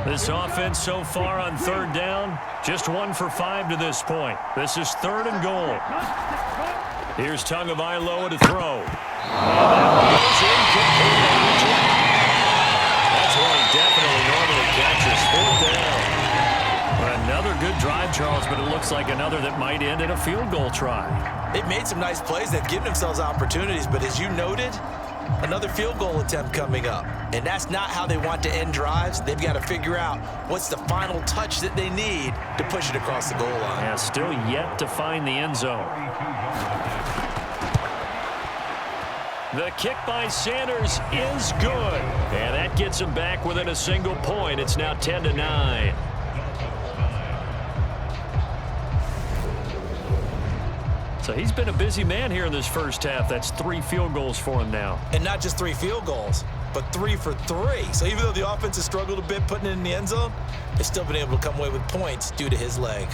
This offense so far on 3rd down, just 1 for 5 to this point. This is 3rd and goal. Here's Tagovailoa to throw. And that one goes incomplete. That's one he definitely normally catches. 4th down. Another good drive, Charles, but it looks like another that might end in a field goal try. They've made some nice plays. They've given themselves opportunities, but as you noted, another field goal attempt coming up. And that's not how they want to end drives. They've got to figure out what's the final touch that they need to push it across the goal line. Yeah, still yet to find the end zone. The kick by Sanders is good. And that gets him back within a single point. It's now 10-9. So he's been a busy man here in this first half. That's 3 field goals for him now. And not just 3 field goals, but 3 for 3. So even though the offense has struggled a bit putting it in the end zone, they've still been able to come away with points due to his leg.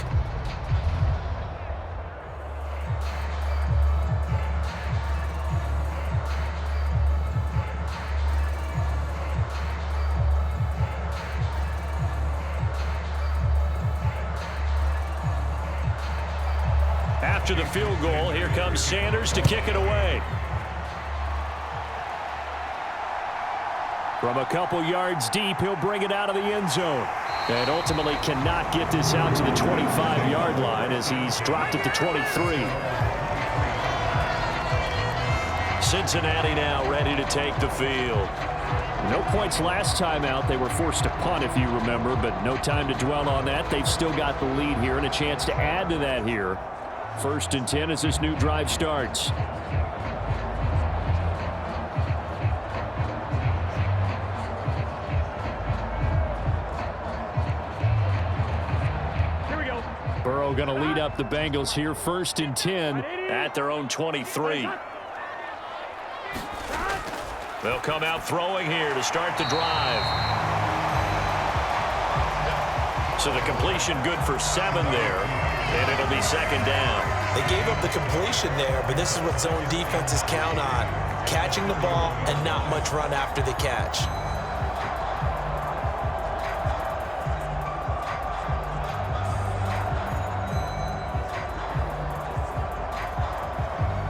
After the field goal, here comes Sanders to kick it away. From a couple yards deep, he'll bring it out of the end zone. And ultimately cannot get this out to the 25-yard line as he's dropped at the 23. Cincinnati now ready to take the field. No points last time out. They were forced to punt, if you remember, but no time to dwell on that. They've still got the lead here and a chance to add to that here. 1st and 10 as this new drive starts. Here we go. Burrow going to lead up the Bengals here. 1st and 10 at their own 23. They'll come out throwing here to start the drive. So the completion good for 7 there, and it'll be 2nd down. They gave up the completion there, but this is what zone defenses count on. Catching the ball and not much run after the catch.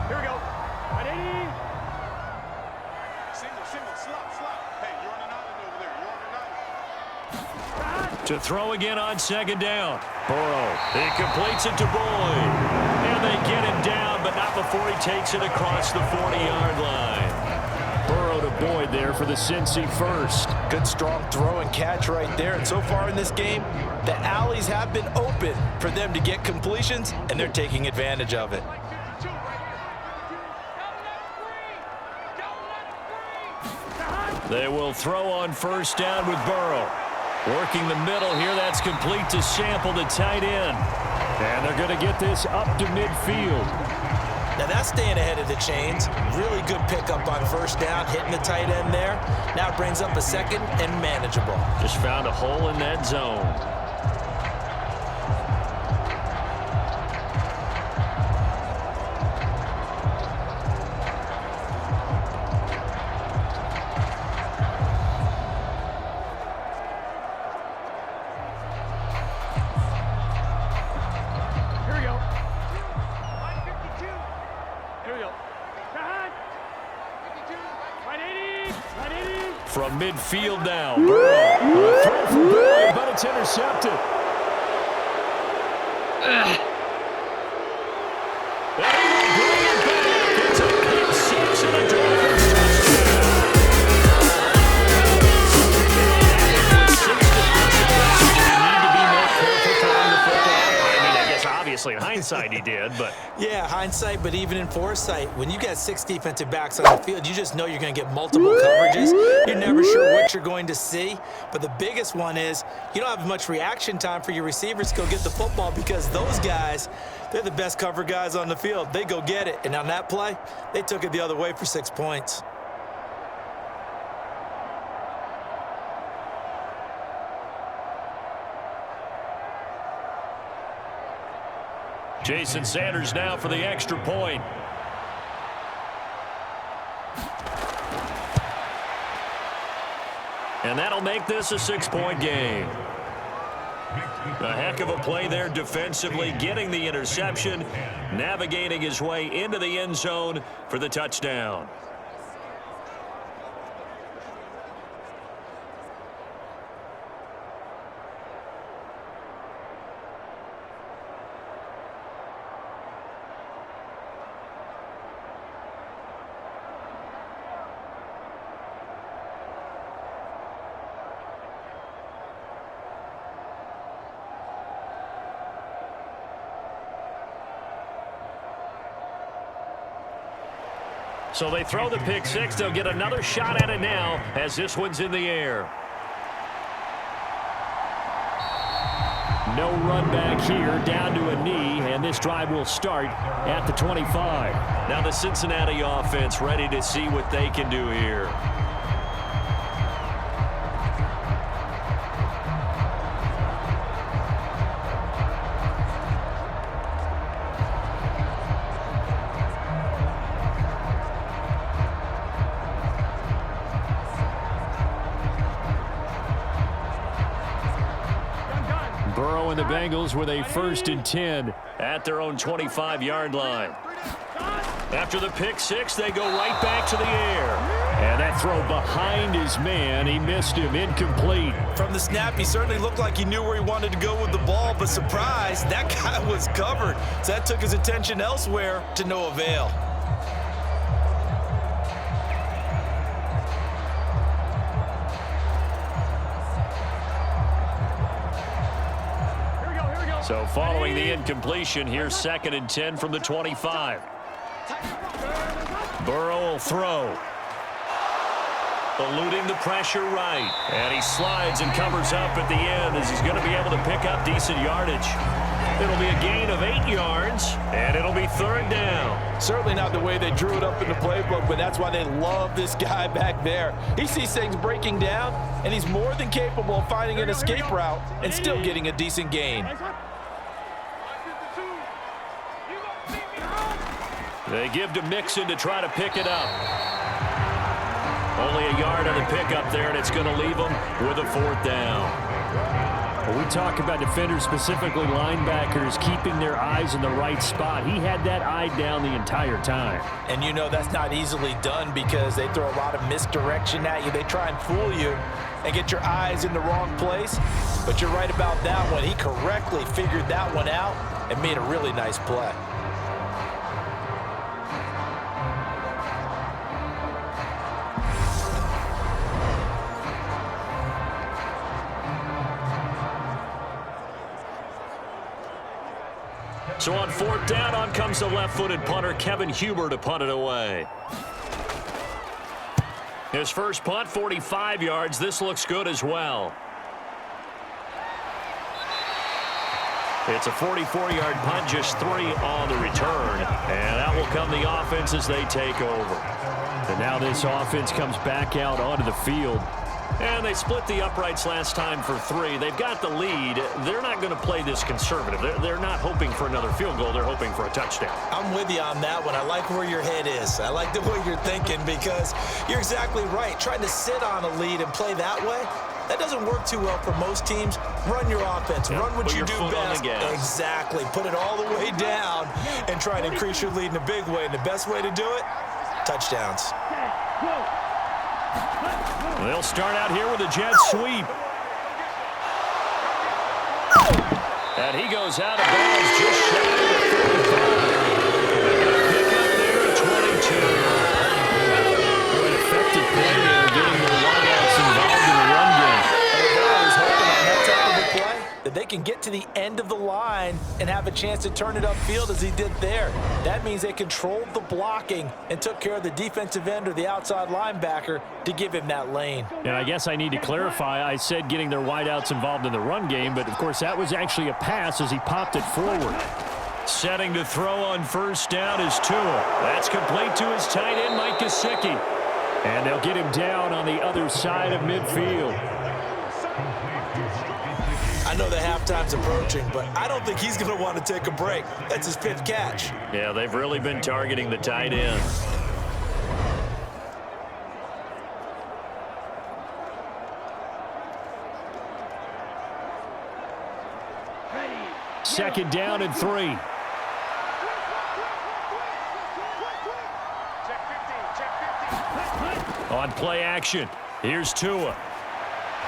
Here we go. Ready? Single, slot. Hey, you're on an island over there. You're on an To throw again on second down. Burrow, he completes it to Boyd. And they get him down, but not before he takes it across the 40-yard line. Burrow to Boyd there for the Cincy first. Good strong throw and catch right there. And so far in this game, the alleys have been open for them to get completions, and they're taking advantage of it. They will throw on first down with Burrow. Working the middle here, that's complete to Sample, the tight end. And they're going to get this up to midfield. Now that's staying ahead of the chains. Really good pickup on first down, hitting the tight end there. Now it brings up a second and manageable. Just found a hole in that zone. From midfield now, Burrow. Throw for Boyd, but it's intercepted. And he will bring it back. It's a pick six and a Dolphins touchdown. You need to be more careful throwing the football. I mean, I guess obviously in hindsight he did, but Yeah, hindsight, but even in foresight, when you got 6 defensive backs on the field, you just know you're going to get multiple coverages. You're never sure what you're going to see. But the biggest one is you don't have much reaction time for your receivers to go get the football because those guys, they're the best cover guys on the field. They go get it. And on that play, they took it the other way for 6 points. Jason Sanders now for the extra point. And that'll make this a 6-point game. A heck of a play there defensively, getting the interception, navigating his way into the end zone for the touchdown. So they throw the pick six. They'll get another shot at it now as this one's in the air. No run back here, down to a knee, and this drive will start at the 25. Now the Cincinnati offense ready to see what they can do here. Burrow and the Bengals with a 1st and 10 at their own 25-yard line. After the pick six, they go right back to the air. And that throw behind his man, he missed him, incomplete. From the snap, he certainly looked like he knew where he wanted to go with the ball, but surprise, that guy was covered. So that took his attention elsewhere to no avail. So following the incompletion, here's 2nd and 10 from the 25. Burrow will throw. Eluding the pressure right. And he slides and covers up at the end as he's going to be able to pick up decent yardage. It'll be a gain of 8 yards, and it'll be 3rd down. Certainly not the way they drew it up in the playbook, but that's why they love this guy back there. He sees things breaking down, and he's more than capable of finding an escape route and still getting a decent gain. They give to Mixon to try to pick it up. Only a yard on the pickup there, and it's going to leave them with a 4th down. When we talk about defenders, specifically linebackers, keeping their eyes in the right spot, he had that eye down the entire time. And you know that's not easily done because they throw a lot of misdirection at you. They try and fool you. and get your eyes in the wrong place. But you're right about that one. He correctly figured that one out and made a really nice play. So on fourth down, on comes the left-footed punter, Kevin Huber, to punt it away. His first punt, 45 yards. This looks good as well. It's a 44-yard punt, just 3 on the return. And out will come the offense as they take over. And now this offense comes back out onto the field. And they split the uprights last time for 3. They've got the lead. They're not going to play this conservative. They're not hoping for another field goal. They're hoping for a touchdown. I'm with you on that one. I like where your head is. I like the way you're thinking because you're exactly right. Trying to sit on a lead and play that way, that doesn't work too well for most teams. Run your offense. Yeah, run what you do best. Exactly. Put it all the way down and try to increase your lead in a big way. And the best way to do it, touchdowns. They'll start out here with a jet sweep. And he goes out of bounds just shy of the 35. Pick up there at 22. An effective play there, getting the wideouts involved in the run game. And the guy is hoping on that type of a play that they can get to the end of the line and have a chance to turn it upfield as he did there. That means they controlled the blocking and took care of the defensive end or the outside linebacker to give him that lane. And I guess I need to clarify, I said getting their wideouts involved in the run game, but of course that was actually a pass as he popped it forward. Setting to throw on first down is Tua. That's complete to his tight end, Mike Gesicki. And they'll get him down on the other side of midfield. I know the halftime's approaching, but I don't think he's going to want to take a break. That's his 5th catch. Yeah, they've really been targeting the tight end. Second down and 3. On play action, here's Tua.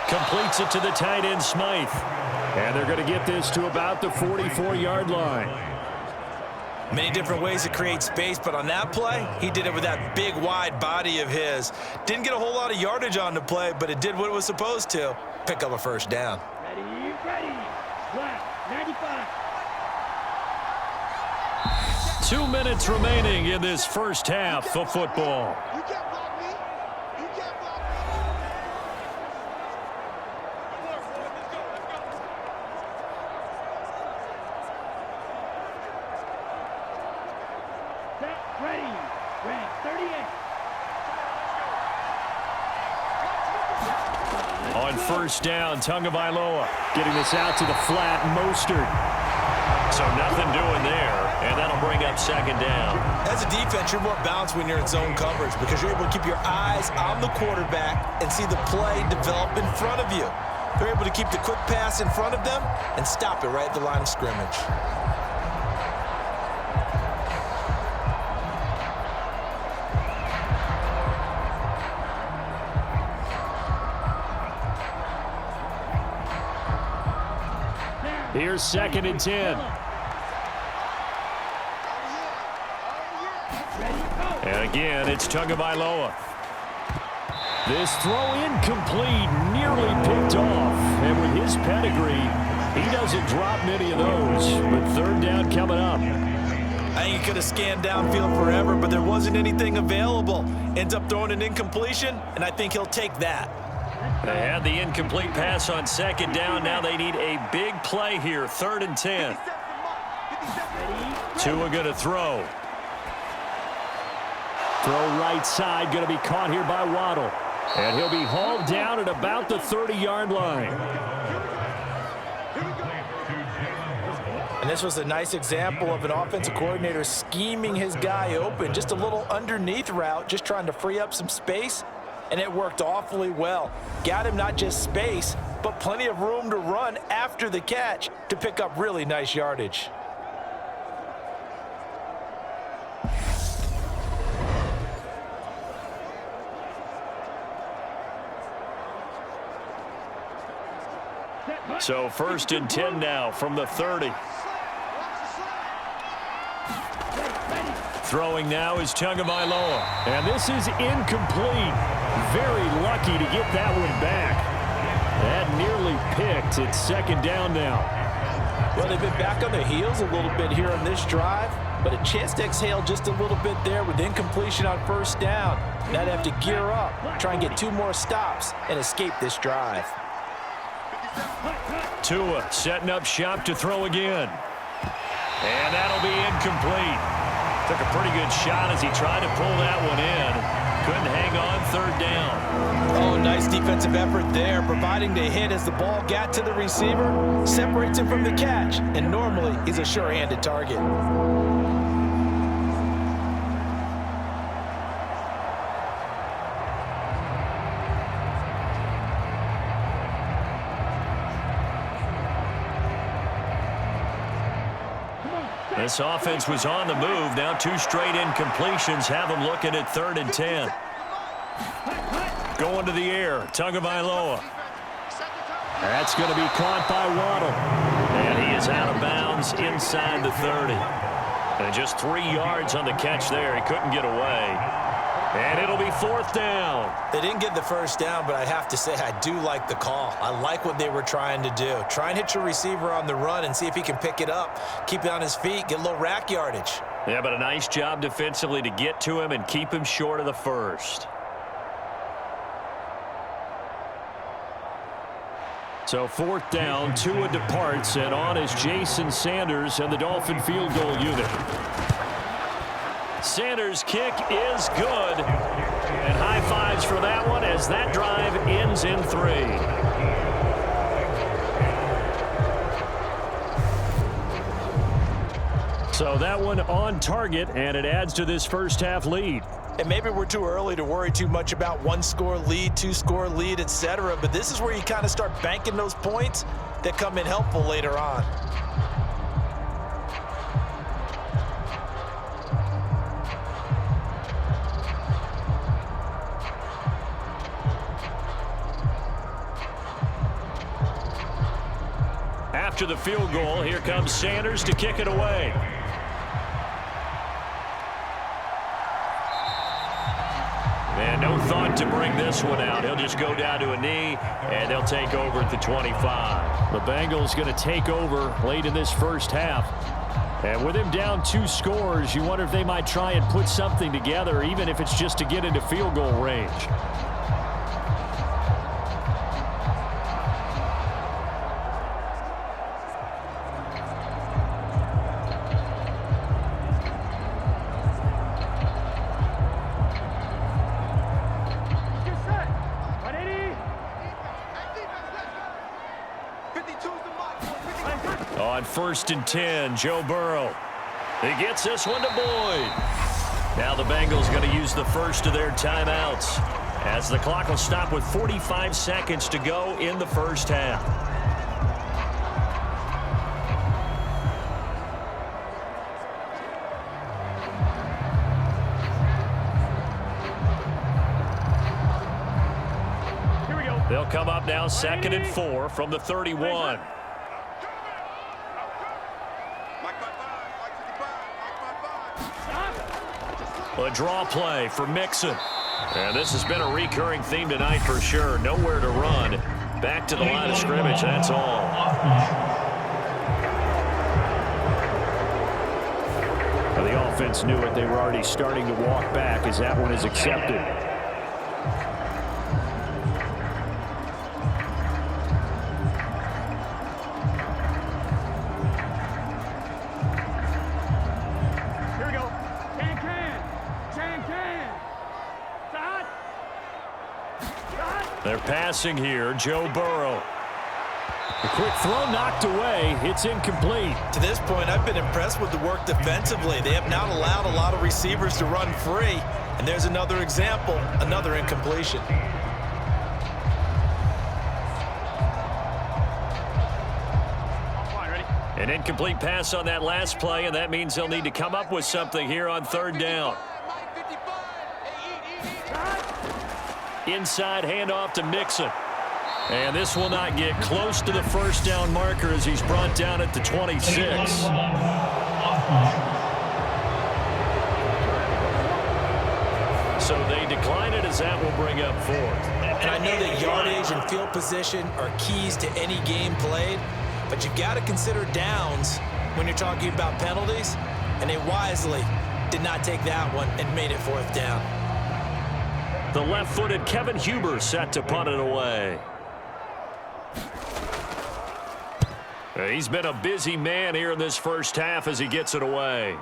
Completes it to the tight end, Smythe. And they're going to get this to about the 44-yard line. Many different ways to create space, but on that play, he did it with that big, wide body of his. Didn't get a whole lot of yardage on the play, but it did what it was supposed to. Pick up a first down. Ready. Left, 95. 2 minutes remaining in this first half of football. You can't block me. You can't block me. Set, ready. Red, 38. On first down, Tagovailoa. Getting this out to the flat, Mostert. So nothing doing there, and that'll bring up second down. As a defense, you're more balanced when you're in zone coverage because you're able to keep your eyes on the quarterback and see the play develop in front of you. They're able to keep the quick pass in front of them and stop it right at the line of scrimmage. Here's second and 10. And again, it's Tagovailoa. This throw incomplete, nearly picked off. And with his pedigree, he doesn't drop many of those. But third down coming up. I think he could have scanned downfield forever, but there wasn't anything available. Ends up throwing an incompletion, and I think he'll take that. They had the incomplete pass on second down. Now they need a big play here. Third and 10. Tua going to throw. Throw right side, going to be caught here by Waddle. And he'll be hauled down at about the 30-yard line. And this was a nice example of an offensive coordinator scheming his guy open. Just a little underneath route, just trying to free up some space. And it worked awfully well. Got him not just space, but plenty of room to run after the catch to pick up really nice yardage. So 1st and 10 now from the 30. Throwing now is Tagovailoa. And this is incomplete. Very lucky to get that one back. That nearly picked. It's 2nd down now. Well, they've been back on their heels a little bit here on this drive, but a chance to exhale just a little bit there with incompletion on 1st down. Now they have to gear up, try and get 2 more stops, and escape this drive. Tua setting up shop to throw again. And that'll be incomplete. Took a pretty good shot as he tried to pull that one in. Couldn't hang on 3rd down. Oh, nice defensive effort there, providing the hit as the ball got to the receiver, separates him from the catch, and normally he's a sure-handed target. This offense was on the move. Now 2 straight incompletions have them looking at 3rd and 10. Going to the air, Tagovailoa. That's going to be caught by Waddle. And he is out of bounds inside the 30. And just 3 yards on the catch there. He couldn't get away. And it'll be 4th down. They didn't get the 1st down, but I have to say I do like the call. I like what they were trying to do. Try and hit your receiver on the run and see if he can pick it up. Keep it on his feet, get a little rack yardage. Yeah, but a nice job defensively to get to him and keep him short of the 1st. So 4th down, Tua departs, and on is Jason Sanders and the Dolphin field goal unit. Sanders' kick is good. And high fives for that one as that drive ends in 3. So that one on target, and it adds to this 1st half lead. And maybe we're too early to worry too much about 1-score lead, 2-score lead, etc. But this is where you kind of start banking those points that come in helpful later on. After the field goal, here comes Sanders to kick it away. And no thought to bring this one out. He'll just go down to a knee, and they'll take over at the 25. The Bengals going to take over late in this 1st half. And with him down 2 scores, you wonder if they might try and put something together, even if it's just to get into field goal range. On 1st and 10, Joe Burrow. He gets this one to Boyd. Now the Bengals going to use the first of their timeouts as the clock will stop with 45 seconds to go in the 1st half. Here we go. They'll come up now 2nd and 4 from the 31. A draw play for Mixon. And this has been a recurring theme tonight for sure. Nowhere to run. Back to the line of scrimmage, that's all. Well, the offense knew it. They were already starting to walk back as that one is accepted. They're passing here, Joe Burrow. A quick throw knocked away. It's incomplete. To this point, I've been impressed with the work defensively. They have not allowed a lot of receivers to run free. And there's another example, another incompletion. An incomplete pass on that last play, and that means they'll need to come up with something here on 3rd down. Inside handoff to Mixon. And this will not get close to the first down marker as he's brought down at the 26. So they decline it as that will bring up fourth. And I know that yardage and field position are keys to any game played, but you've got to consider downs when you're talking about penalties, and they wisely did not take that one and made it fourth down. The left-footed Kevin Huber set to punt it away. He's been a busy man here in this first half as he gets it away.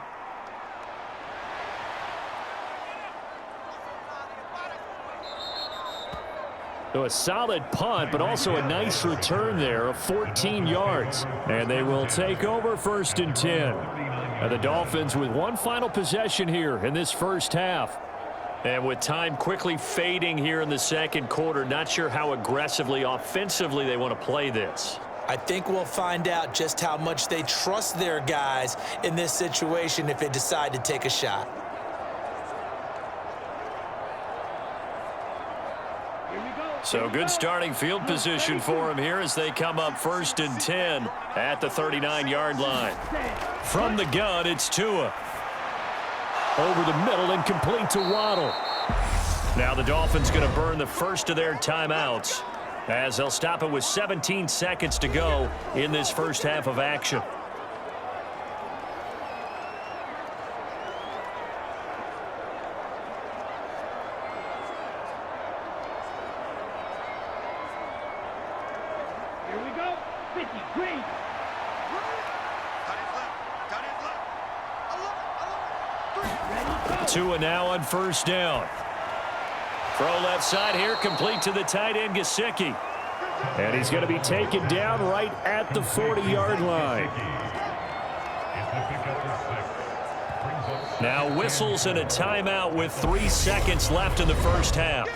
So a solid punt, but also a nice return there of 14 yards. And they will take over 1st and 10. And the Dolphins with one final possession here in this first half. And with time quickly fading here in the second quarter, not sure how aggressively, offensively they want to play this. I think we'll find out just how much they trust their guys in this situation if they decide to take a shot. So good starting field position for him here as they come up 1st and 10 at the 39-yard line. From the gun, it's Tua. Over the middle and complete to Waddle. Now the Dolphins going to burn the first of their timeouts as they'll stop it with 17 seconds to go in this first half of action. Here we go. 50, green. Tua now on 1st down. Throw left side here, complete to the tight end, Gesicki. And he's going to be taken down right at the 40-yard line. Now whistles and a timeout with 3 seconds left in the first half.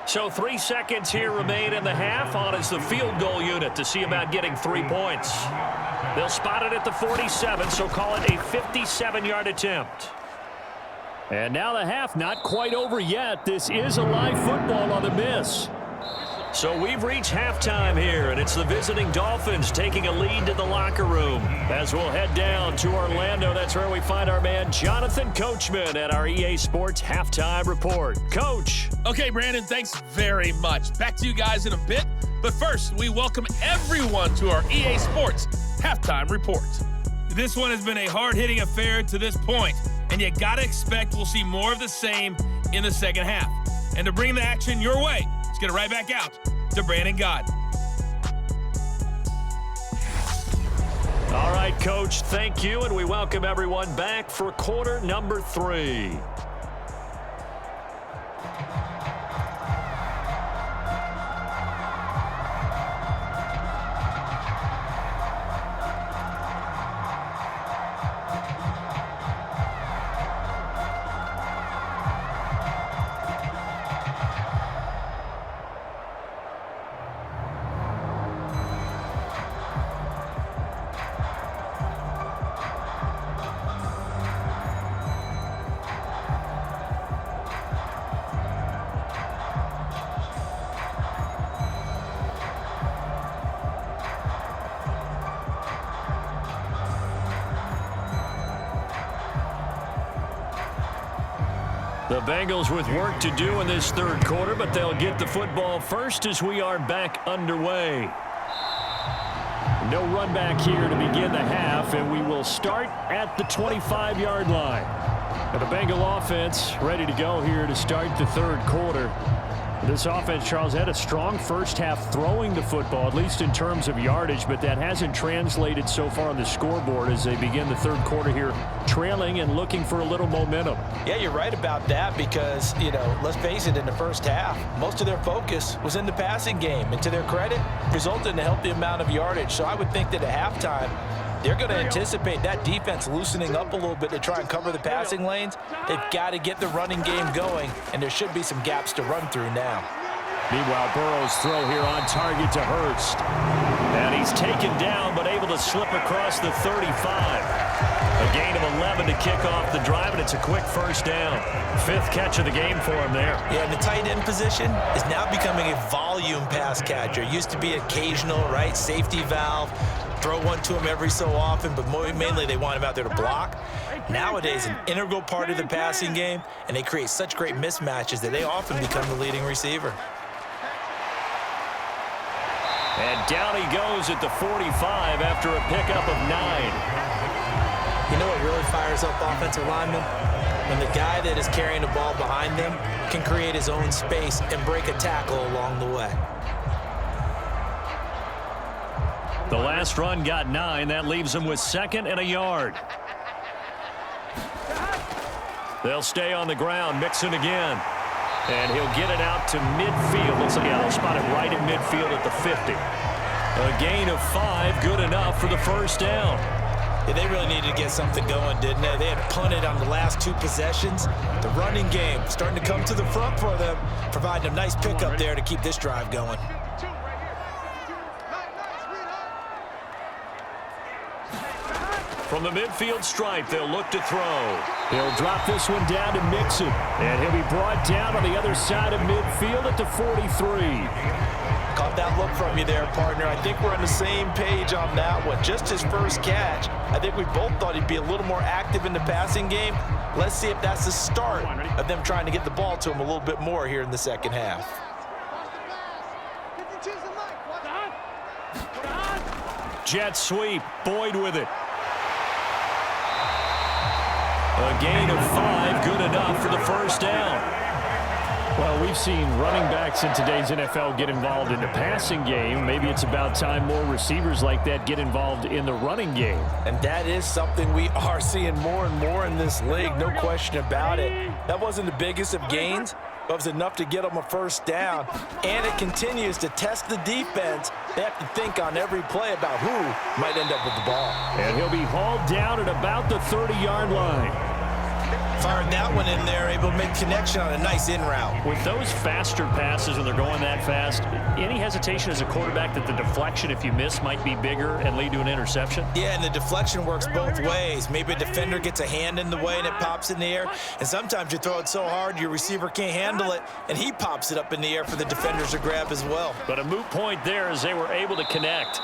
So 3 seconds here remain in the half. On is the field goal unit to see about getting 3 points. They'll spot it at the 47, so call it a 57-yard attempt. And now the half not quite over yet. This is a live football on the miss. So we've reached halftime here, and it's the visiting Dolphins taking a lead to the locker room. As we'll head down to Orlando, that's where we find our man Jonathan Coachman at our EA Sports Halftime Report. Coach. Okay, Brandon, thanks very much. Back to you guys in a bit. But first, we welcome everyone to our EA Sports Halftime Report. This one has been a hard-hitting affair to this point, and you got to expect we'll see more of the same in the second half. And to bring the action your way, let's get it right back out to Brandon Gott. All right, Coach, thank you, and we welcome everyone back for quarter number 3. The Bengals with work to do in this third quarter, but they'll get the football first as we are back underway. No run back here to begin the half, and we will start at the 25-yard line. And the Bengal offense ready to go here to start the third quarter. This offense, Charles, had a strong first half throwing the football, at least in terms of yardage, but that hasn't translated so far on the scoreboard as they begin the third quarter here, trailing and looking for a little momentum. Yeah, you're right about that because, let's face it, in the first half, most of their focus was in the passing game. And to their credit, resulted in a healthy amount of yardage. So I would think that at halftime, they're going to anticipate that defense loosening up a little bit to try and cover the passing lanes. They've got to get the running game going, and there should be some gaps to run through now. Meanwhile, Burrow's throw here on target to Hurst. And he's taken down, but able to slip across the 35. A gain of 11 to kick off the drive, and it's a quick first down. 5th catch of the game for him there. Yeah, and the tight end position is now becoming a volume pass catcher. Used to be occasional, right? Safety valve. Throw one to him every so often, but mainly they want him out there to block. Nowadays, an integral part of the passing game, and they create such great mismatches that they often become the leading receiver. And down he goes at the 45 after a pickup of 9. You know what really fires up offensive linemen? When the guy that is carrying the ball behind them can create his own space and break a tackle along the way. The last run got 9. That leaves him with 2nd and a yard. They'll stay on the ground. Mixon again. And he'll get it out to midfield. Looks like they'll spot it right at midfield at the 50. A gain of 5, good enough for the first down. Yeah, they really needed to get something going, didn't they? They had punted on the last 2 possessions. The running game starting to come to the front for them, providing a nice pickup there to keep this drive going. From the midfield stripe, they'll look to throw. He'll drop this one down to Mixon. And he'll be brought down on the other side of midfield at the 43. Caught that look from you there, partner. I think we're on the same page on that one. Just his first catch. I think we both thought he'd be a little more active in the passing game. Let's see if that's the start of them trying to get the ball to him a little bit more here in the second half. Jet sweep. Boyd with it. A gain of 5, good enough for the first down. Well, we've seen running backs in today's NFL get involved in the passing game. Maybe it's about time more receivers like that get involved in the running game. And that is something we are seeing more and more in this league, no question about it. That wasn't the biggest of gains, but it was enough to get them a first down. And it continues to test the defense. They have to think on every play about who might end up with the ball. And he'll be hauled down at about the 30-yard line. Fired that one in there, able to make connection on a nice in route. With those faster passes when they're going that fast, any hesitation as a quarterback that the deflection, if you miss, might be bigger and lead to an interception? Yeah, and the deflection works both ways. Maybe a defender gets a hand in the way and it pops in the air. And sometimes you throw it so hard your receiver can't handle it, and he pops it up in the air for the defenders to grab as well. But a moot point there as they were able to connect.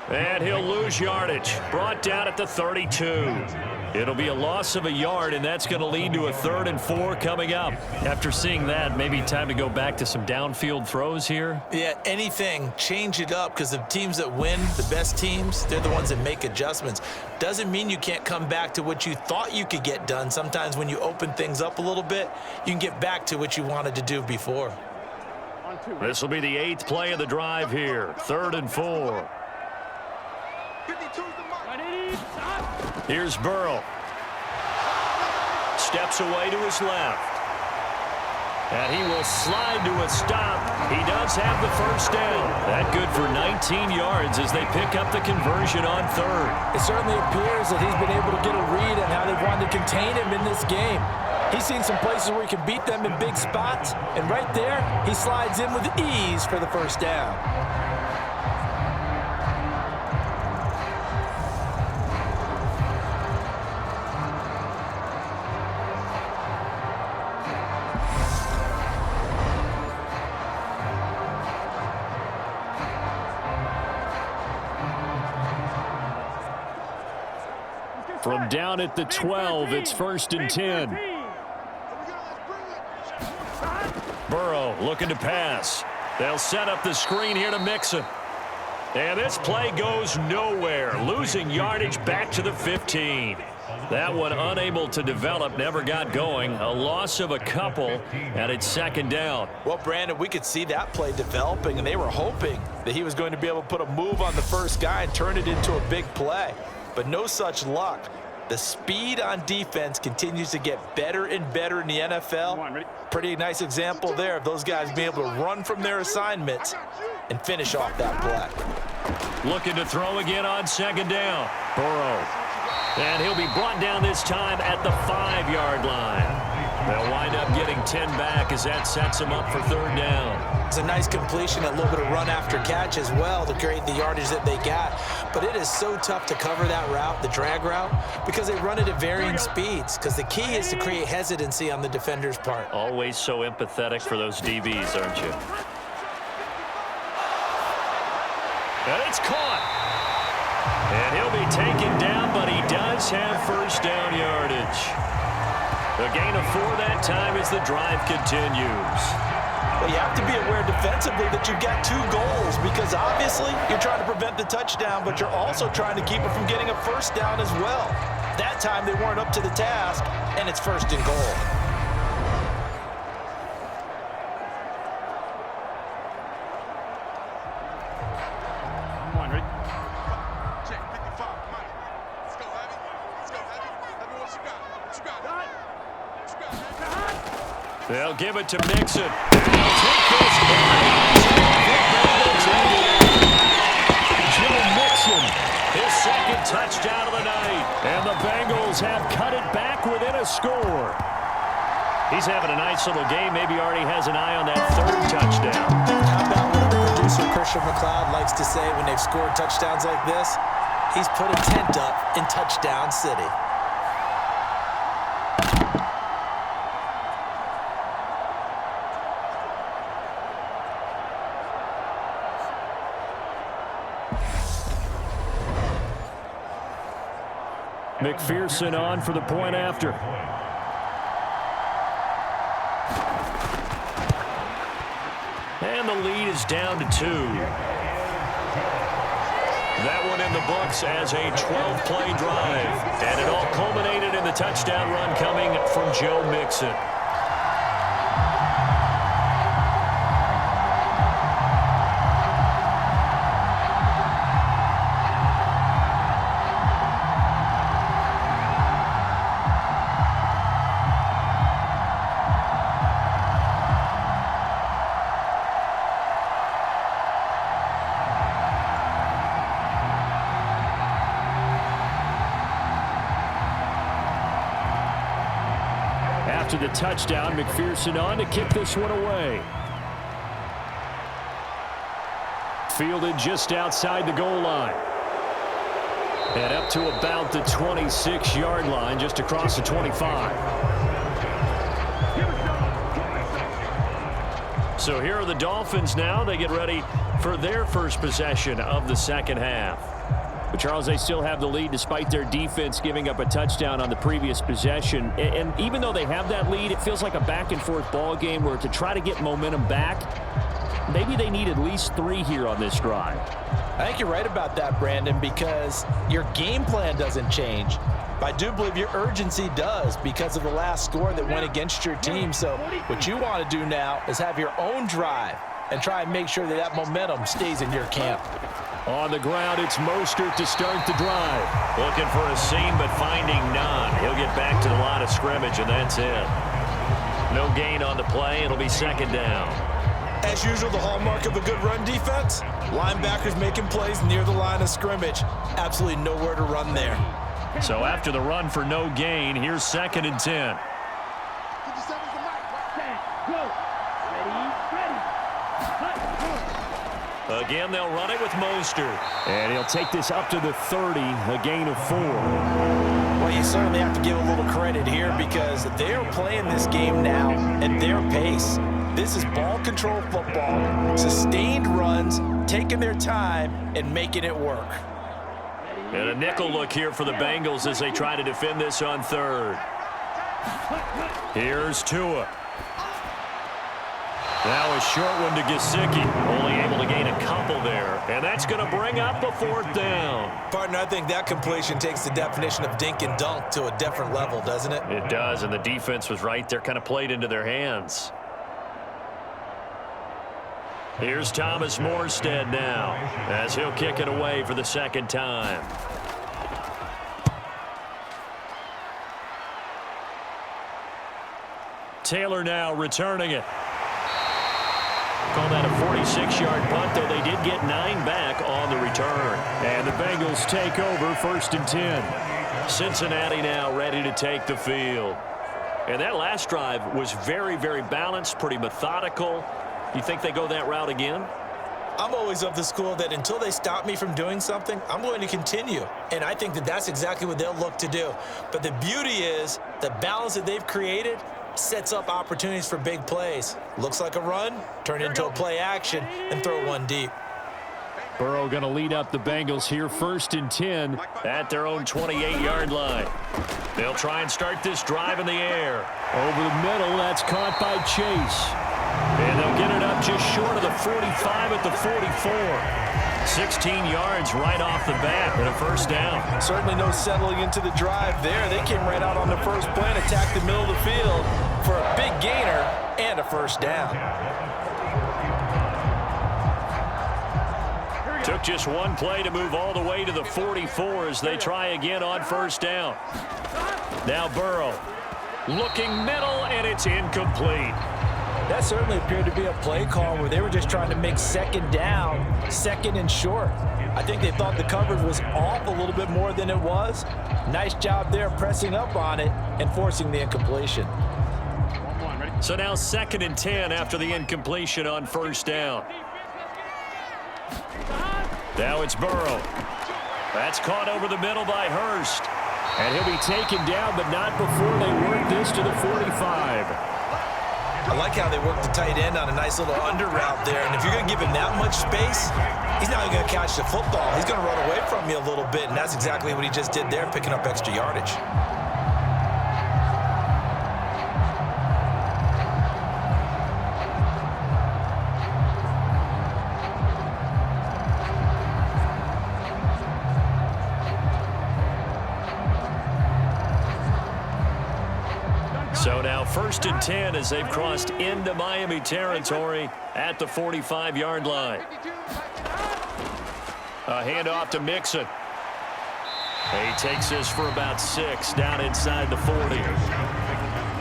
And he'll lose yardage. Brought down at the 32. It'll be a loss of a yard, and that's going to lead to a 3rd and 4 coming up. After seeing that, maybe time to go back to some downfield throws here. Yeah, anything. Change it up, because the teams that win, the best teams, they're the ones that make adjustments. Doesn't mean you can't come back to what you thought you could get done. Sometimes when you open things up a little bit, you can get back to what you wanted to do before. This will be the 8th play of the drive here. 3rd and 4. Here's Burrow. Steps away to his left. And he will slide to a stop. He does have the first down. That good for 19 yards as they pick up the conversion on 3rd. It certainly appears that he's been able to get a read on how they wanted to contain him in this game. He's seen some places where he can beat them in big spots. And right there, he slides in with ease for the first down. From down at the 12, it's 1st and 10. Burrow looking to pass. They'll set up the screen here to Mixon. And this play goes nowhere. Losing yardage back to the 15. That one unable to develop, never got going. A loss of a couple, and it's 2nd down. Well, Brandon, we could see that play developing, and they were hoping that he was going to be able to put a move on the first guy and turn it into a big play. But no such luck. The speed on defense continues to get better and better in the NFL. Pretty nice example there of those guys being able to run from their assignments and finish off that play. Looking to throw again on 2nd down. Burrow. And he'll be brought down this time at the 5-yard line. They'll wind up getting 10 back as that sets them up for third down. It's a nice completion, a little bit of run after catch as well to create the yardage that they got. But it is so tough to cover that route, the drag route, because they run it at varying speeds. Because the key is to create hesitancy on the defender's part. Always so empathetic for those DBs, aren't you? And it's caught. And he'll be taken down, but he does have first down yardage. A gain of 4 that time as the drive continues. Well, you have to be aware defensively that you've got 2 goals because obviously you're trying to prevent the touchdown, but you're also trying to keep it from getting a first down as well. That time they weren't up to the task, and it's first and goal. They'll give it to Mixon. They'll take this Joe Mixon, his second touchdown of the night. And the Bengals have cut it back within a score. He's having a nice little game. Maybe already has an eye on that third touchdown. How about what our producer Christian McLeod likes to say when they've scored touchdowns like this? He's put a tent up in Touchdown City. McPherson on for the point after. And the lead is down to 2. That one in the books as a 12-play drive. And it all culminated in the touchdown run coming from Joe Mixon. After the touchdown, McPherson on to kick this one away. Fielded just outside the goal line. And up to about the 26-yard line, just across the 25. So here are the Dolphins now. They get ready for their first possession of the second half. But, Charles, they still have the lead despite their defense giving up a touchdown on the previous possession. And even though they have that lead, it feels like a back-and-forth ball game where to try to get momentum back, maybe they need at least 3 here on this drive. I think you're right about that, Brandon, because your game plan doesn't change. But I do believe your urgency does because of the last score that went against your team. So what you want to do now is have your own drive and try and make sure that that momentum stays in your camp. On the ground, it's Mostert to start the drive. Looking for a seam, but finding none. He'll get back to the line of scrimmage, and that's it. No gain on the play. It'll be second down. As usual, the hallmark of a good run defense, linebackers making plays near the line of scrimmage. Absolutely nowhere to run there. So after the run for no gain, here's 2nd and 10. Again, they'll run it with Mostert. And he'll take this up to the 30, a gain of 4. Well, you certainly have to give a little credit here because they're playing this game now at their pace. This is ball control football, sustained runs, taking their time and making it work. And a nickel look here for the Bengals as they try to defend this on 3rd. Here's Tua. Now a short one to Gesicki, only able to gain a couple there. And that's going to bring up a 4th down. Partner, I think that completion takes the definition of dink and dunk to a different level, doesn't it? It does, and the defense was right there, kind of played into their hands. Here's Thomas Morstead now as he'll kick it away for the 2nd time. Taylor now returning it. Call that a 46-yard punt, though they did get 9 back on the return. And the Bengals take over 1st and 10. Cincinnati now ready to take the field. And that last drive was very, very balanced, pretty methodical. You think they go that route again? I'm always of the school that until they stop me from doing something, I'm going to continue. And I think that that's exactly what they'll look to do. But the beauty is the balance that they've created sets up opportunities for big plays. Looks like a run, turn into a play action, and throw one deep. Burrow going to lead up the Bengals here, 1st and 10 at their own 28-yard line. They'll try and start this drive in the air. Over the middle, that's caught by Chase. And they'll get it up just short of the 45 at the 44. 16 yards right off the bat and a first down. Certainly no settling into the drive there. They came right out on the first play and attacked the middle of the field for a big gainer and a first down. Took just one play to move all the way to the 44 as they try again on first down. Now Burrow looking middle, and it's incomplete. That certainly appeared to be a play call where they were just trying to make second down, second and short. I think they thought the coverage was off a little bit more than it was. Nice job there pressing up on it and forcing the incompletion. So now 2nd and 10 after the incompletion on first down. Now it's Burrow. That's caught over the middle by Hurst. And he'll be taken down, but not before they work this to the 45. I like how they work the tight end on a nice little under route there. And if you're going to give him that much space, he's not going to catch the football. He's going to run away from you a little bit, and that's exactly what he just did there, picking up extra yardage. So now 1st and 10 as they've crossed into Miami territory at the 45-yard line. A handoff to Mixon. He takes this for about 6 down inside the 40.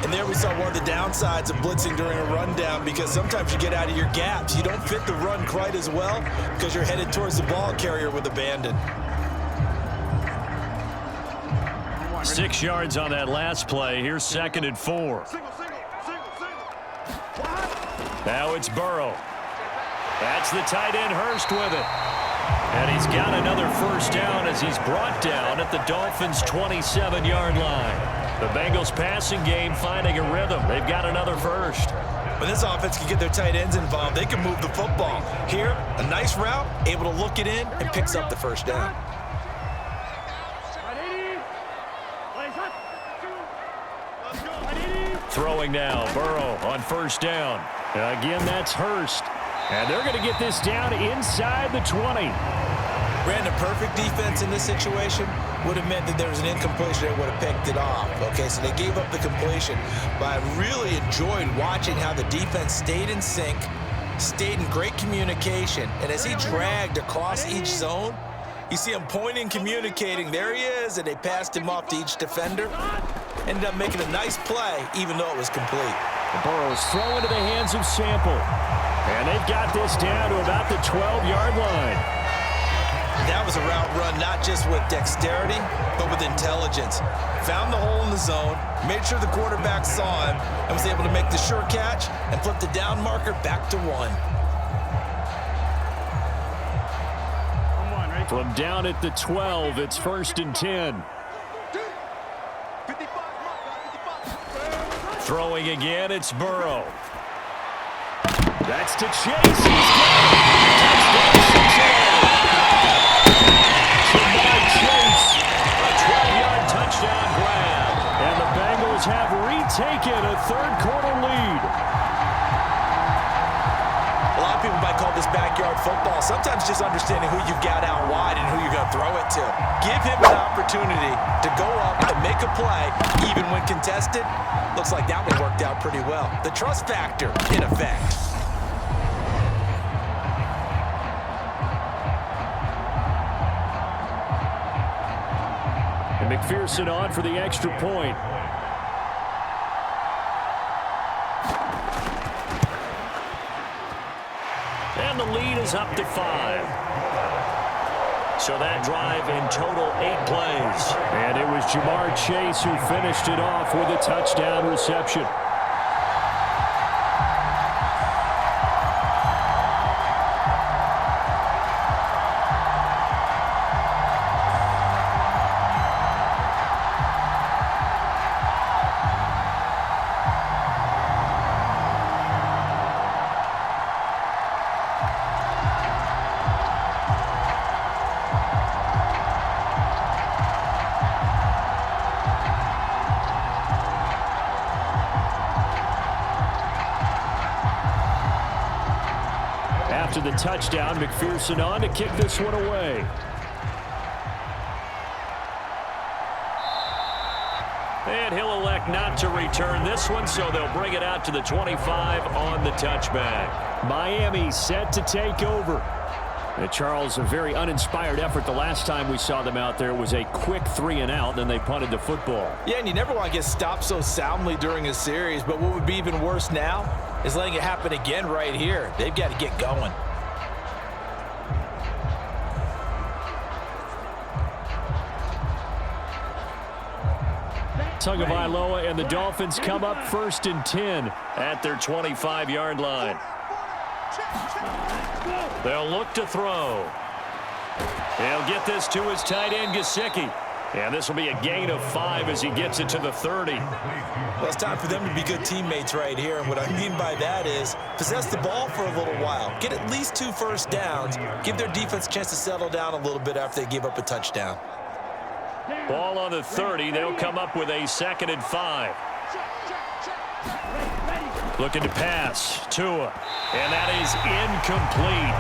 And there we saw one of the downsides of blitzing during a rundown, because sometimes you get out of your gaps. You don't fit the run quite as well because you're headed towards the ball carrier with abandon. 6 yards on that last play. Here's 2nd and 4. Now it's Burrow. That's the tight end Hurst with it. And he's got another first down as he's brought down at the Dolphins' 27-yard line. The Bengals passing game finding a rhythm. They've got another first. When this offense can get their tight ends involved, they can move the football. Here, a nice route, able to look it in, and picks up the first down. Throwing now, Burrow on first down. Again, that's Hurst. And they're going to get this down inside the 20. Ran a perfect defense in this situation. Would have meant that there was an incompletion that would have picked it off. Okay, so they gave up the completion. But I really enjoyed watching how the defense stayed in sync, stayed in great communication. And as he dragged across each zone, you see him pointing, communicating. There he is, and they passed him off to each defender. Ended up making a nice play, even though it was complete. Burrow's throw into the hands of Sample. And they've got this down to about the 12-yard line. That was a route run not just with dexterity, but with intelligence. Found the hole in the zone, made sure the quarterback saw him, and was able to make the sure catch and flip the down marker back to 1. From down at the 12, it's 1st and 10. Throwing again, it's Burrow. That's to Chase. He's got it. Chase, a 12-yard touchdown grab. And the Bengals have retaken a third-quarter lead. A lot of people might call this backyard football. Sometimes just understanding who you've got out wide and who you're going to throw it to. Give him an opportunity to go up and make a play, even when contested. Looks like that one worked out pretty well. The trust factor, in effect. And McPherson on for the extra point. And the lead is up to 5. So that drive in total 8 plays. And it was Jamar Chase who finished it off with a touchdown reception. After the touchdown, McPherson on to kick this one away. And he'll elect not to return this one, so they'll bring it out to the 25 on the touchback. Miami set to take over. And Charles, a very uninspired effort. The last time we saw them out there was a quick 3-and-out, then they punted the football. Yeah, and you never want to get stopped so soundly during a series, but what would be even worse now is letting it happen again right here. They've got to get going. Tagovailoa and the Dolphins come up 1st and 10 at their 25-yard line. They'll look to throw. He'll get this to his tight end, Gesicki. And this will be a gain of 5 as he gets it to the 30. Well, it's time for them to be good teammates right here. And what I mean by that is possess the ball for a little while. Get at least 2 first downs. Give their defense a chance to settle down a little bit after they give up a touchdown. Ball on the 30. They'll come up with a 2nd and 5. Looking to pass. Tua. And that is incomplete.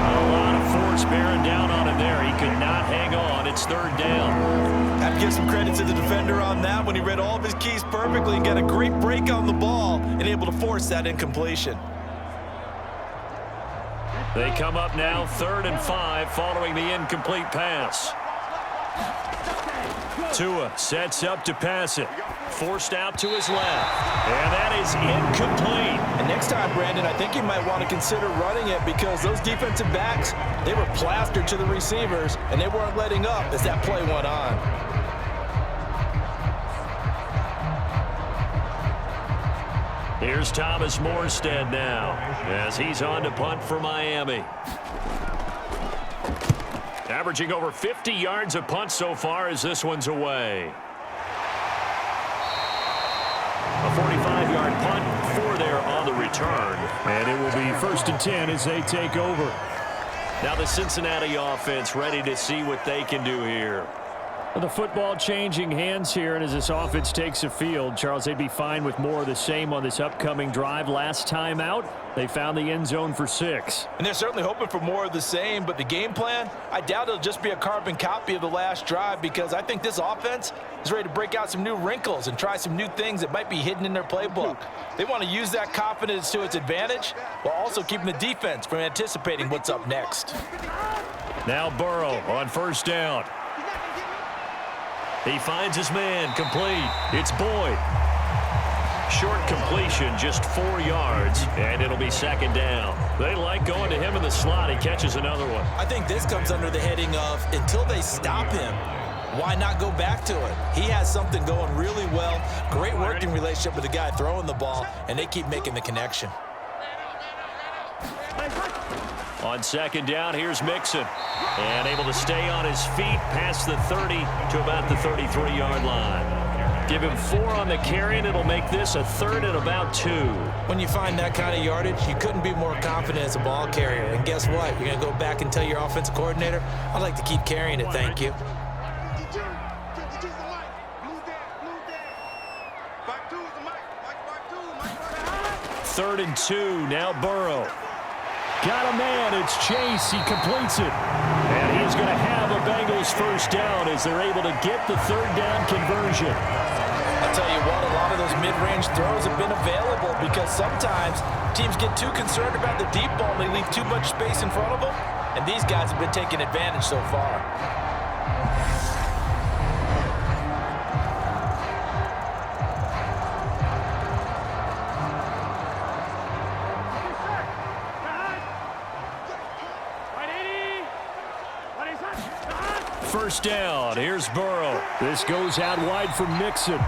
A lot of force bearing down on him there. He could not hang on. It's 3rd down. Have to give some credit to the defender on that when he read all of his keys perfectly and got a great break on the ball and able to force that incompletion. They come up now 3rd and 5 following the incomplete pass. Tua sets up to pass it. Forced out to his left. And that is incomplete. And next time, Brandon, I think you might want to consider running it because those defensive backs, they were plastered to the receivers, and they weren't letting up as that play went on. Here's Thomas Morstead now as he's on to punt for Miami. Averaging over 50 yards a punt so far as this one's away. A 45-yard punt for there on the return. And it will be 1st and 10 as they take over. Now the Cincinnati offense ready to see what they can do here. The football changing hands here, and as this offense takes the field, Charles, they'd be fine with more of the same on this upcoming drive. Last time out, they found the end zone for 6. And they're certainly hoping for more of the same, but the game plan, I doubt it'll just be a carbon copy of the last drive because I think this offense is ready to break out some new wrinkles and try some new things that might be hidden in their playbook. They want to use that confidence to its advantage while also keeping the defense from anticipating what's up next. Now Burrow on 1st down. He finds his man, complete. It's Boyd. Short completion, just 4 yards, and it'll be 2nd down. They like going to him in the slot. He catches another one. I think this comes under the heading of until they stop him, why not go back to it? He has something going really well. Great working relationship with the guy throwing the ball, and they keep making the connection. On 2nd down, here's Mixon. And able to stay on his feet past the 30 to about the 33-yard line. Give him 4 on the carry, and it'll make this a 3rd and about 2. When you find that kind of yardage, you couldn't be more confident as a ball carrier. And guess what? You're going to go back and tell your offensive coordinator, I'd like to keep carrying it, thank you. 3rd and 2, now Burrow. Got a man, it's Chase, he completes it. And he's going to have a Bengals 1st down as they're able to get the 3rd down conversion. I'll tell you what, a lot of those mid-range throws have been available because sometimes teams get too concerned about the deep ball and they leave too much space in front of them. And these guys have been taking advantage so far. first down. Here's Burrow. This goes out wide for Mixon.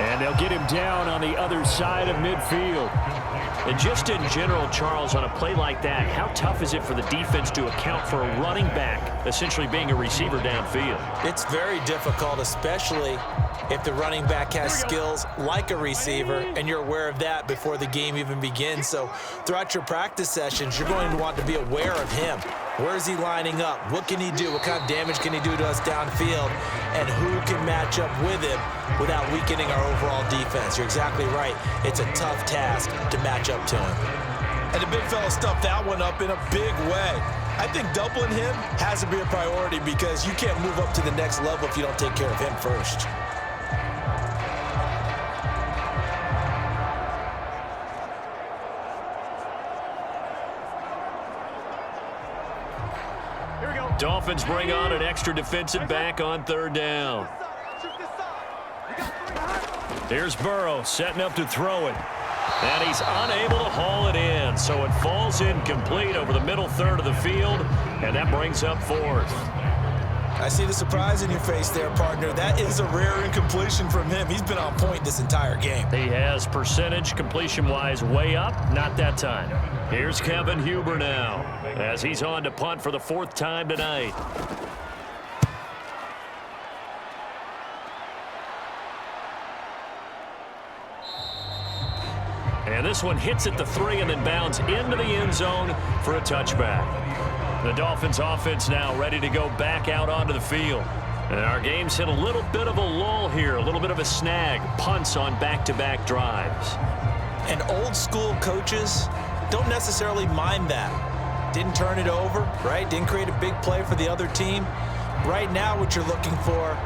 And they'll get him down on the other side of midfield. And just in general, Charles, on a play like that, how tough is it for the defense to account for a running back essentially being a receiver downfield? It's very difficult, especially if the running back has skills like a receiver, and you're aware of that before the game even begins. So throughout your practice sessions, you're going to want to be aware of him. Where is he lining up? What can he do? What kind of damage can he do to us downfield? And who can match up with him without weakening our overall defense? You're exactly right. It's a tough task to match up to him. And the big fella stuffed that one up in a big way. I think doubling him has to be a priority because you can't move up to the next level if you don't take care of him first. Dolphins bring on an extra defensive back on third down. Here's Burrow setting up to throw it. And he's unable to haul it in, so it falls incomplete over the middle third of the field, and that brings up fourth. I see the surprise in your face there, partner. That is a rare incompletion from him. He's been on point this entire game. He has percentage completion-wise way up, not that time. Here's Kevin Huber now, as he's on to punt for the fourth time tonight. And this one hits at the 3 and then bounds into the end zone for a touchback. The Dolphins offense now ready to go back out onto the field. And our game's hit a little bit of a lull here, a little bit of a snag. Punts on back-to-back drives. And old school coaches don't necessarily mind that. Didn't turn it over, right? Didn't create a big play for the other team. Right now what you're looking for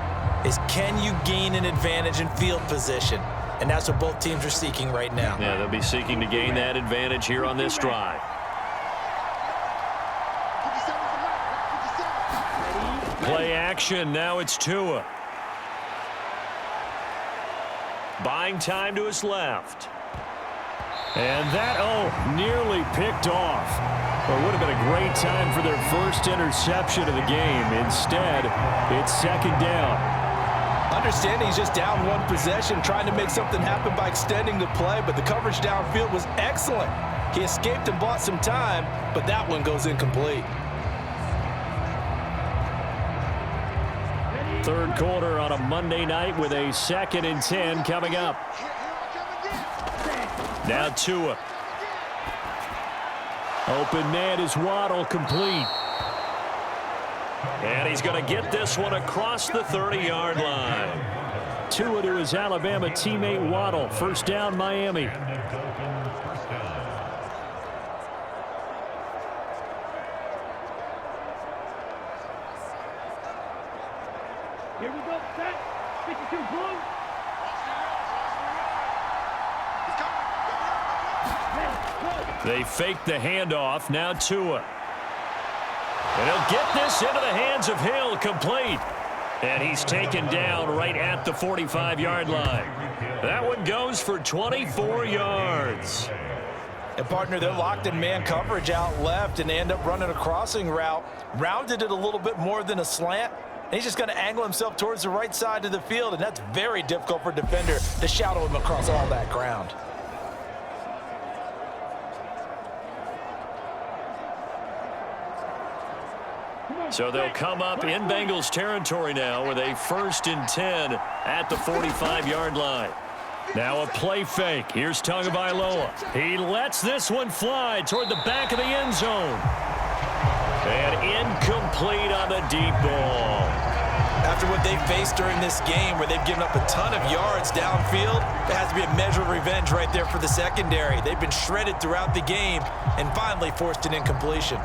is, can you gain an advantage in field position? And that's what both teams are seeking right now. Yeah, they'll be seeking to gain that advantage here on this drive. Play action, now it's Tua. Buying time to his left. And that, nearly picked off. Well, it would have been a great time for their first interception of the game. Instead, it's second down. Understanding he's just down one possession, trying to make something happen by extending the play, but the coverage downfield was excellent. He escaped and bought some time, but that one goes incomplete. Third quarter on a Monday night with a 2nd and 10 coming up. Now Tua. Open man is Waddle, complete. And he's going to get this one across the 30-yard line. Tua to his Alabama teammate Waddle. First down, Miami. Here we go, set. 52 blue. They fake the handoff. Now Tua. And he'll get this into the hands of Hill, complete. And he's taken down right at the 45-yard line. That one goes for 24 yards. And partner, they're locked in man coverage out left, and they end up running a crossing route. Rounded it a little bit more than a slant. And he's just going to angle himself towards the right side of the field, and that's very difficult for a defender to shadow him across all that ground. So they'll come up in Bengals territory now with a 1st and 10 at the 45-yard line. Now a play fake. Here's Tagovailoa. He lets this one fly toward the back of the end zone. And incomplete on the deep ball. After what they faced during this game, where they've given up a ton of yards downfield, there has to be a measure of revenge right there for the secondary. They've been shredded throughout the game and finally forced an incompletion.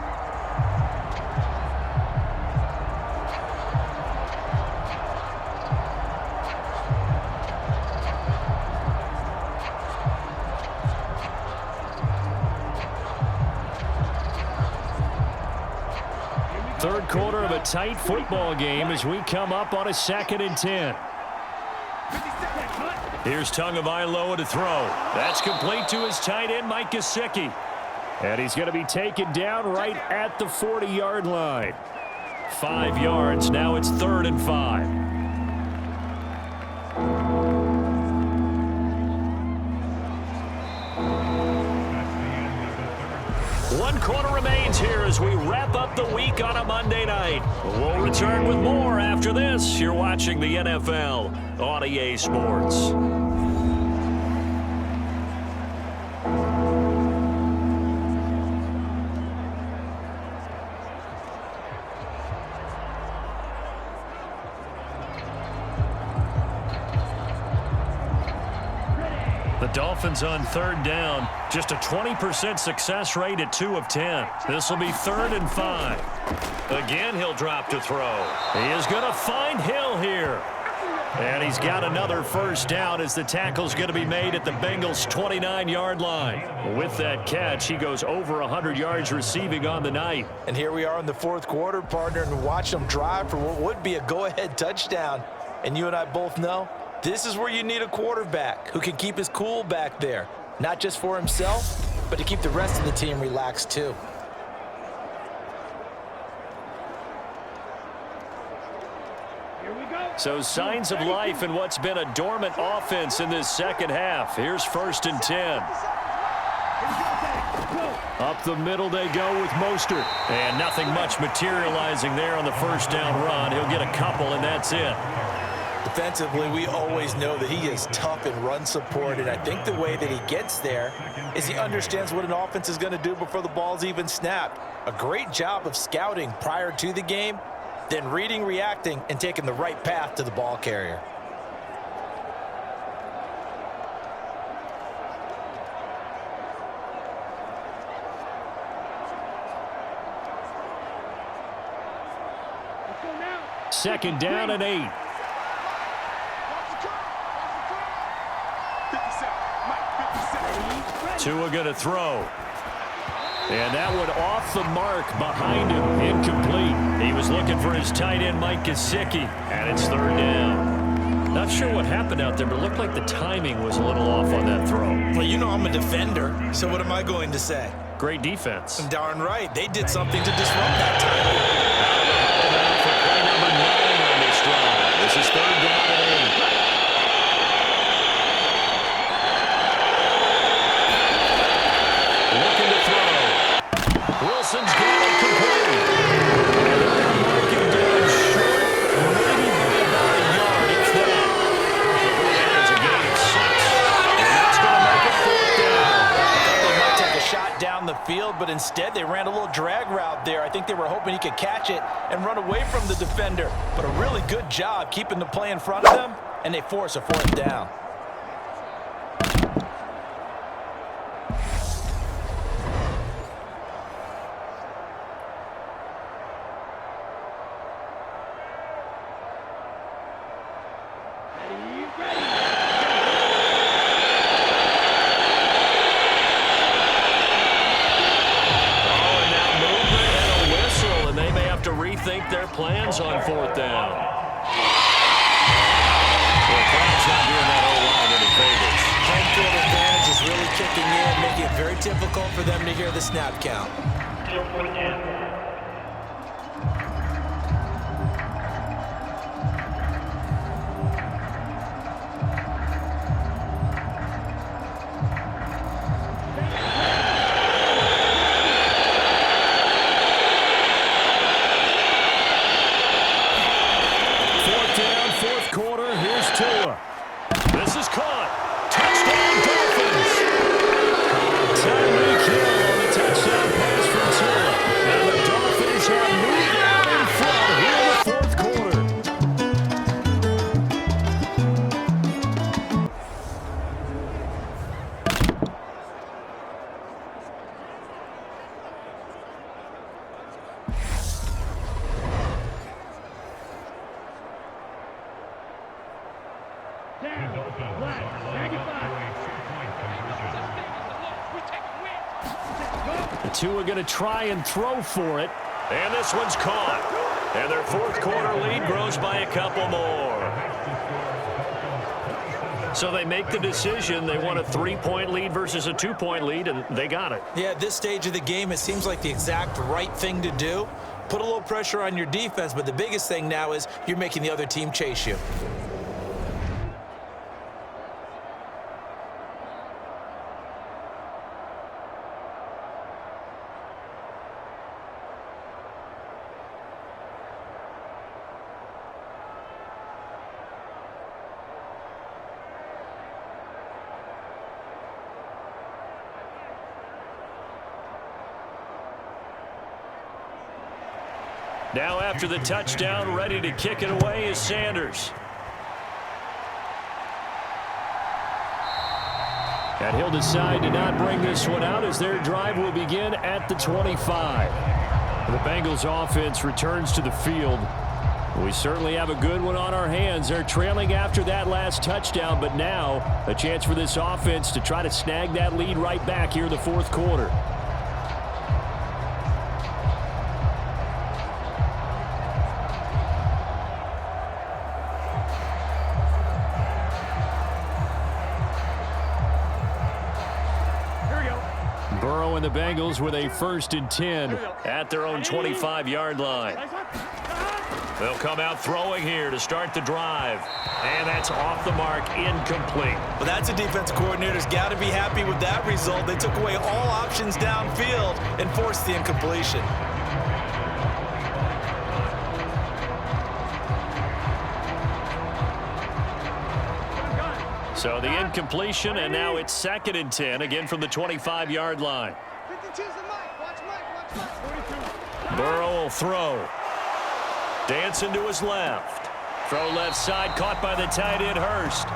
Third quarter of a tight football game as we come up on a 2nd and 10. Here's Tagovailoa to throw. That's complete to his tight end, Mike Gesicki. And he's going to be taken down right at the 40-yard line. 5 yards. Now it's 3rd and 5. One quarter remains here as we wrap up the week on a Monday night. We'll return with more after this. You're watching the NFL on EA Sports. The Dolphins on 3rd down. Just a 20% success rate at 2 of 10. This will be 3rd and 5. Again, he'll drop to throw. He is going to find Hill here. And he's got another 1st down as the tackle's going to be made at the Bengals' 29-yard line. With that catch, he goes over 100 yards receiving on the night. And here we are in the 4th quarter, partner, and watch them drive for what would be a go-ahead touchdown. And you and I both know this is where you need a quarterback who can keep his cool back there. Not just for himself, but to keep the rest of the team relaxed too. Here we go. So signs of life in what's been a dormant offense in this second half. Here's 1st and 10. Up the middle they go with Mostert. And nothing much materializing there on the 1st down run. He'll get a couple, and that's it. Defensively, we always know that he is tough in run support, and I think the way that he gets there is he understands what an offense is going to do before the ball's even snapped. A great job of scouting prior to the game, then reading, reacting, and taking the right path to the ball carrier. Let's go now. 2nd down and 8. Tua going to throw. And that one off the mark behind him. Incomplete. He was looking for his tight end, Mike Gesicki. And it's 3rd down. Not sure what happened out there, but it looked like the timing was a little off on that throw. Well, you know I'm a defender, so what am I going to say? Great defense. Darn right. They did something to disrupt that timing. For play number 9 on this drive. This is 3rd down and 8. Looking to throw. Wilson's got it complete. And they're going to mark him down short, maybe by about a yard, if that. That is a gain of 6. And that's going to make it 4th down. I thought they might take a shot down the field, but instead they ran a little drag route there. I think they were hoping he could catch it and run away from the defender. But a really good job keeping the play in front of them, and they force a 4th down. Rethink their plans on 4th down. Well, Crowd's not doing that O-line any favors. Home field advantage is really kicking in, making it very difficult for them to hear the snap count. This is caught. Touchdown, Dolphins. Timely kill on the touchdown pass from Tua. And the Dolphins have moved out in front here in the 4th quarter. Tua going to try and throw for it. And this one's caught. And their 4th quarter lead grows by a couple more. So they make the decision. They want a 3-point lead versus a 2-point lead, and they got it. Yeah, at this stage of the game, it seems like the exact right thing to do. put a little pressure on your defense, but the biggest thing now is you're making the other team chase you. Now after the touchdown, ready to kick it away is Sanders. And he'll decide to not bring this one out as their drive will begin at the 25. The Bengals offense returns to the field. We certainly have a good one on our hands. They're trailing after that last touchdown, but now a chance for this offense to try to snag that lead right back here in the fourth quarter. Burrow and the Bengals with a 1st and 10 at their own 25-yard line. They'll come out throwing here to start the drive. And that's off the mark, incomplete. Well, that's a defensive coordinator's got to be happy with that result. They took away all options downfield and forced the incompletion. So the incompletion, and now it's 2nd and 10, again from the 25-yard line. 52's the mic. Watch Mike. Burrow will throw. Dancing to his left. Throw left side, caught by the tight end, Hurst.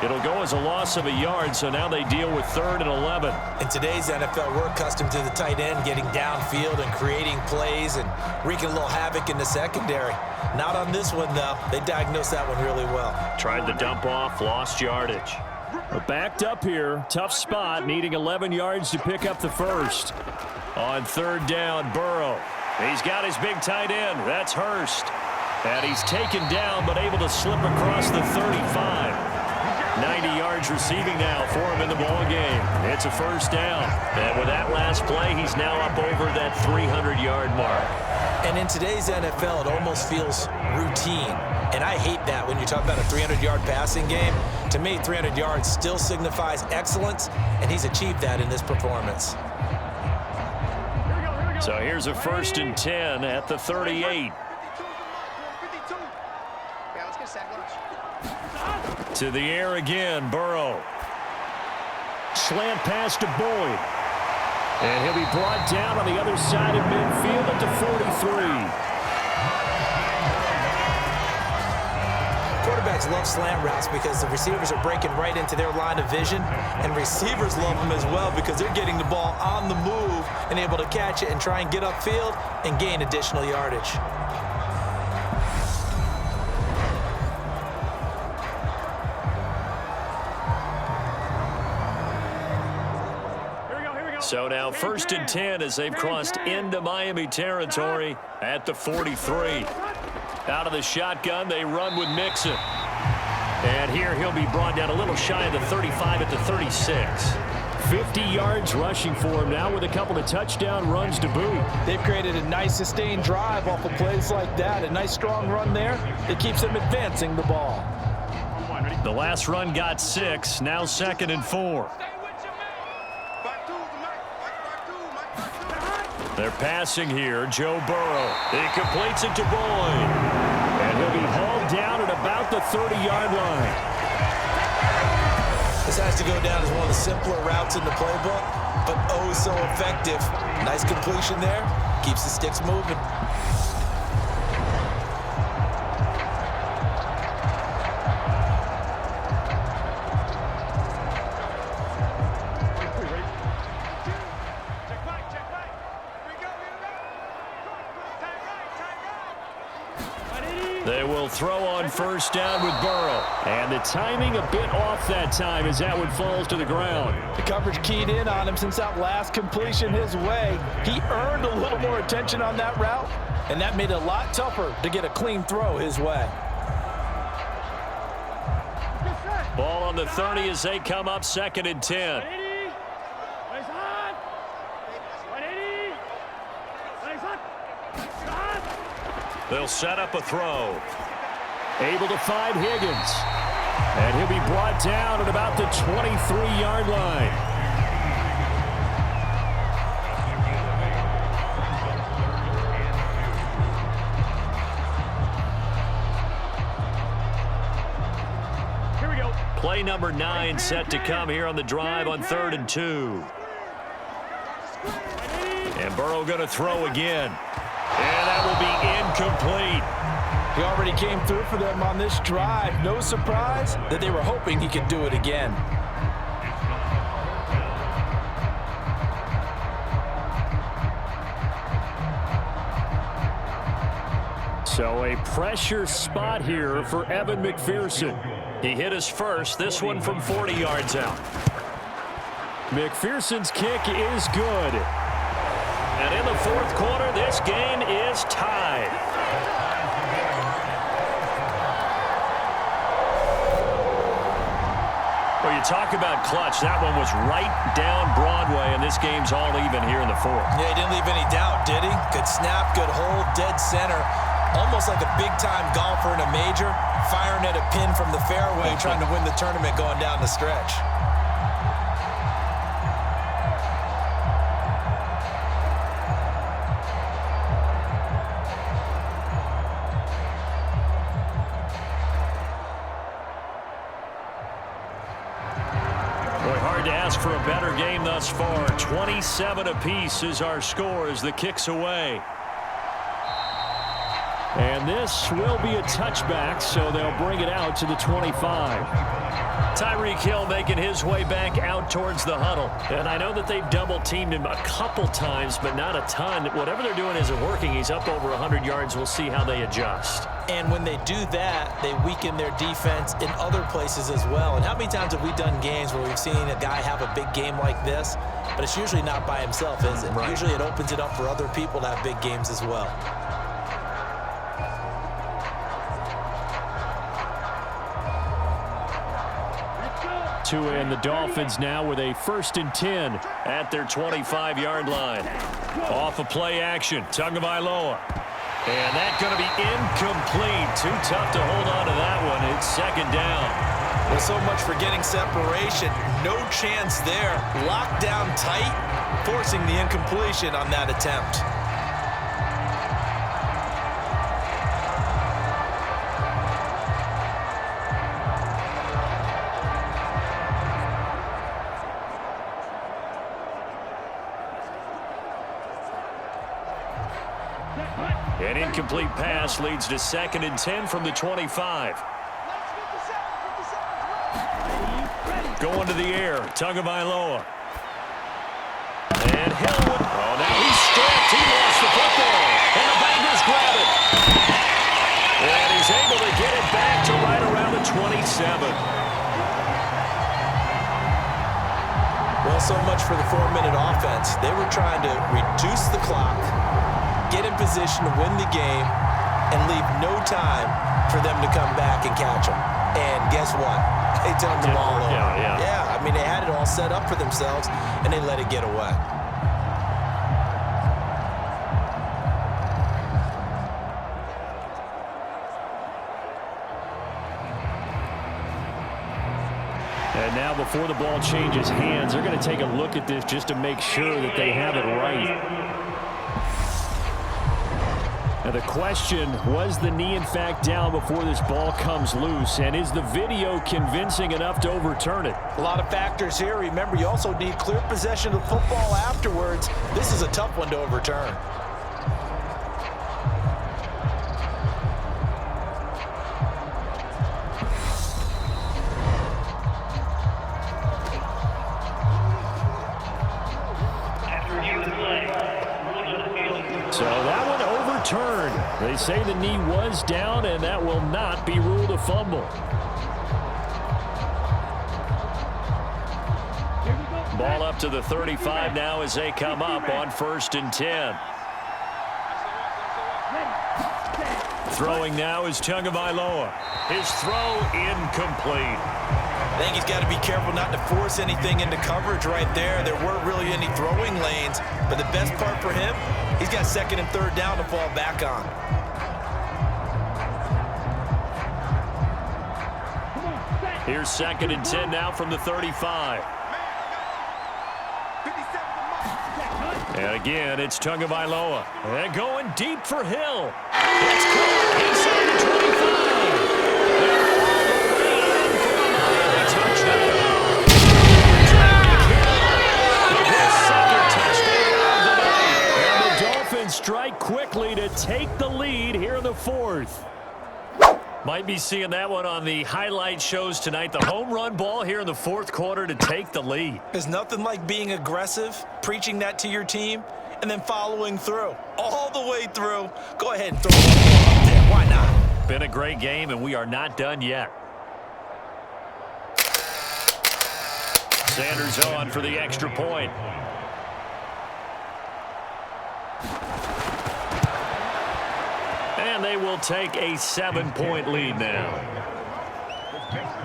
It'll go as a loss of a yard, so now they deal with 3rd and 11. In today's NFL, we're accustomed to the tight end getting downfield and creating plays and wreaking a little havoc in the secondary. Not on this one, though. They diagnosed that one really well. Tried the dump off, lost yardage. Backed up here, tough spot, needing 11 yards to pick up the first. On 3rd down, Burrow. He's got his big tight end. That's Hurst. And he's taken down, but able to slip across the 35. 90 yards receiving now for him in the ball game. It's a 1st down. And with that last play, he's now up over that 300-yard mark. And in today's NFL, it almost feels routine. And I hate that when you talk about a 300-yard passing game. To me, 300 yards still signifies excellence, and he's achieved that in this performance. So here's a 1st and 10 at the 38. To the air again, Burrow. Slant pass to Boyd. And he'll be brought down on the other side of midfield at the 43. Quarterbacks love slant routes because the receivers are breaking right into their line of vision, and receivers love them as well because they're getting the ball on the move and able to catch it and try and get upfield and gain additional yardage. So now 1st and 10 as they've crossed into Miami territory at the 43. Out of the shotgun, they run with Mixon. And here he'll be brought down a little shy of the 35 at the 36. 50 yards rushing for him now with a couple of touchdown runs to boot. They've created a nice sustained drive off of plays like that. A nice strong run there that keeps them advancing the ball. The last run got 6, now 2nd and 4. They're passing here. Joe Burrow. He completes it to Boyd. And he'll be hauled down at about the 30-yard line. This has to go down as one of the simpler routes in the playbook, but oh so effective. Nice completion there. Keeps the sticks moving. They will throw on 1st down with Burrow. And the timing a bit off that time as that one falls to the ground. The coverage keyed in on him since that last completion his way. He earned a little more attention on that route, and that made it a lot tougher to get a clean throw his way. Ball on the 30 as they come up 2nd and 10. They'll set up a throw. Able to find Higgins. And he'll be brought down at about the 23-yard line. Here we go. Play number 9 set to come here on the drive on 3rd and 2. And Burrow going to throw again. And that will be incomplete. He already came through for them on this drive. No surprise that they were hoping he could do it again. So a pressure spot here for Evan McPherson. He hit his first, this one from 40 yards out. McPherson's kick is good. And in the 4th quarter, this game is tied. Well, you talk about clutch. That one was right down Broadway, and this game's all even here in the 4th. Yeah, he didn't leave any doubt, did he? Good snap, good hold, dead center. Almost like a big-time golfer in a major, firing at a pin from the fairway, trying to win the tournament going down the stretch. For a better game thus far. 27 apiece is our score as the kick's away. And this will be a touchback, so they'll bring it out to the 25. Tyreek Hill making his way back out towards the huddle. And I know that they've double-teamed him a couple times, but not a ton. Whatever they're doing isn't working. He's up over 100 yards. We'll see how they adjust. And when they do that, they weaken their defense in other places as well. And how many times have we done games where we've seen a guy have a big game like this, but it's usually not by himself, is it? Right. Usually it opens it up for other people to have big games as well. And the Dolphins now with a 1st and 10 at their 25-yard line. Off of play action, Tagovailoa. And that's going to be incomplete. Too tough to hold on to that one. It's 2nd down. Well, so much for getting separation. No chance there. Locked down tight, forcing the incompletion on that attempt. An incomplete pass leads to 2nd and 10 from the 25. Going to the air, Tagovailoa. And Hill would... Oh, now he's stripped. He lost the football. And the Bengals grab it. And he's able to get it back to right around the 27. Well, so much for the 4-minute offense. They were trying to reduce the clock, get in position to win the game, and leave no time for them to come back and catch them. And guess what? They turned the ball over. Yeah, I mean, they had it all set up for themselves, and they let it get away. And now before the ball changes hands, they're going to take a look at this just to make sure that they have it right. Now the question, was the knee in fact down before this ball comes loose? And is the video convincing enough to overturn it? A lot of factors here. Remember, you also need clear possession of the football afterwards. This is a tough one to overturn. So that one overturned. They say the knee was down, and that will not be ruled a fumble. Ball up to the 35 now as they come up on 1st and 10. Throwing now is Tagovailoa. His throw incomplete. I think he's got to be careful not to force anything into coverage right there. There weren't really any throwing lanes, but the best part for him, he's got 2nd and 3rd down to fall back on. Here's 2nd and 10 now from the 35. And again, it's Tagovailoa. And going deep for Hill. It's caught inside the 25. They're all the way in for a Miami touchdown. His second touchdown of the night. And the Dolphins strike quickly to take the lead here in the 4th. Might be seeing that one on the highlight shows tonight. The home run ball here in the 4th quarter to take the lead. There's nothing like being aggressive, preaching that to your team, and then following through. All the way through. Go ahead and throw it up there. Why not? Been a great game, and we are not done yet. Sanders on for the extra point. And they will take a 7-point lead now.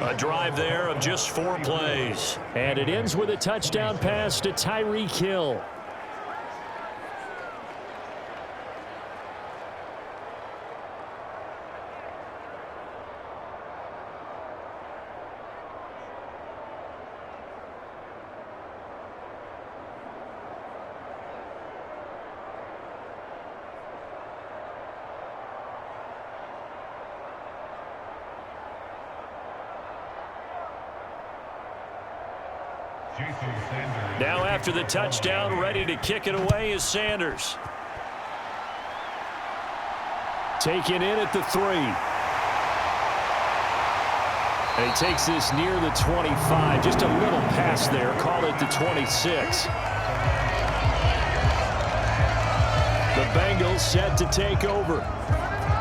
A drive there of just 4 plays. And it ends with a touchdown pass to Tyreek Hill. Now after the touchdown, ready to kick it away is Sanders. Taken in at the 3. And he takes this near the 25. Just a little pass there. Call it the 26. The Bengals set to take over.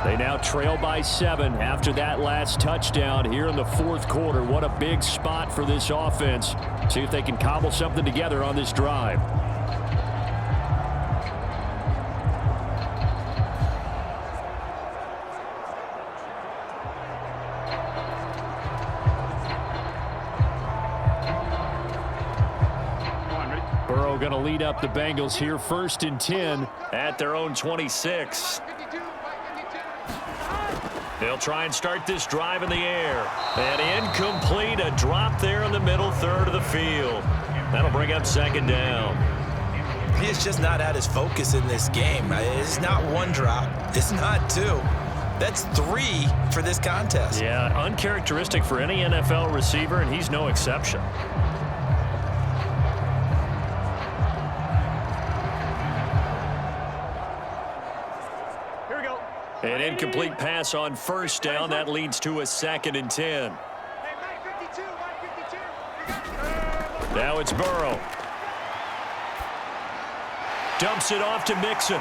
They now trail by 7 after that last touchdown here in the 4th quarter. What a big spot for this offense. See if they can cobble something together on this drive. Burrow going to lead up the Bengals here, 1st and 10 at their own 26. They'll try and start this drive in the air. And incomplete, a drop there in the middle third of the field. That'll bring up 2nd down. He is just not at his focus in this game. It's not 1 drop. It's not 2. That's 3 for this contest. Yeah, uncharacteristic for any NFL receiver, and he's no exception. An incomplete pass on 1st down. That leads to a 2nd and 10. Now it's Burrow. Dumps it off to Mixon.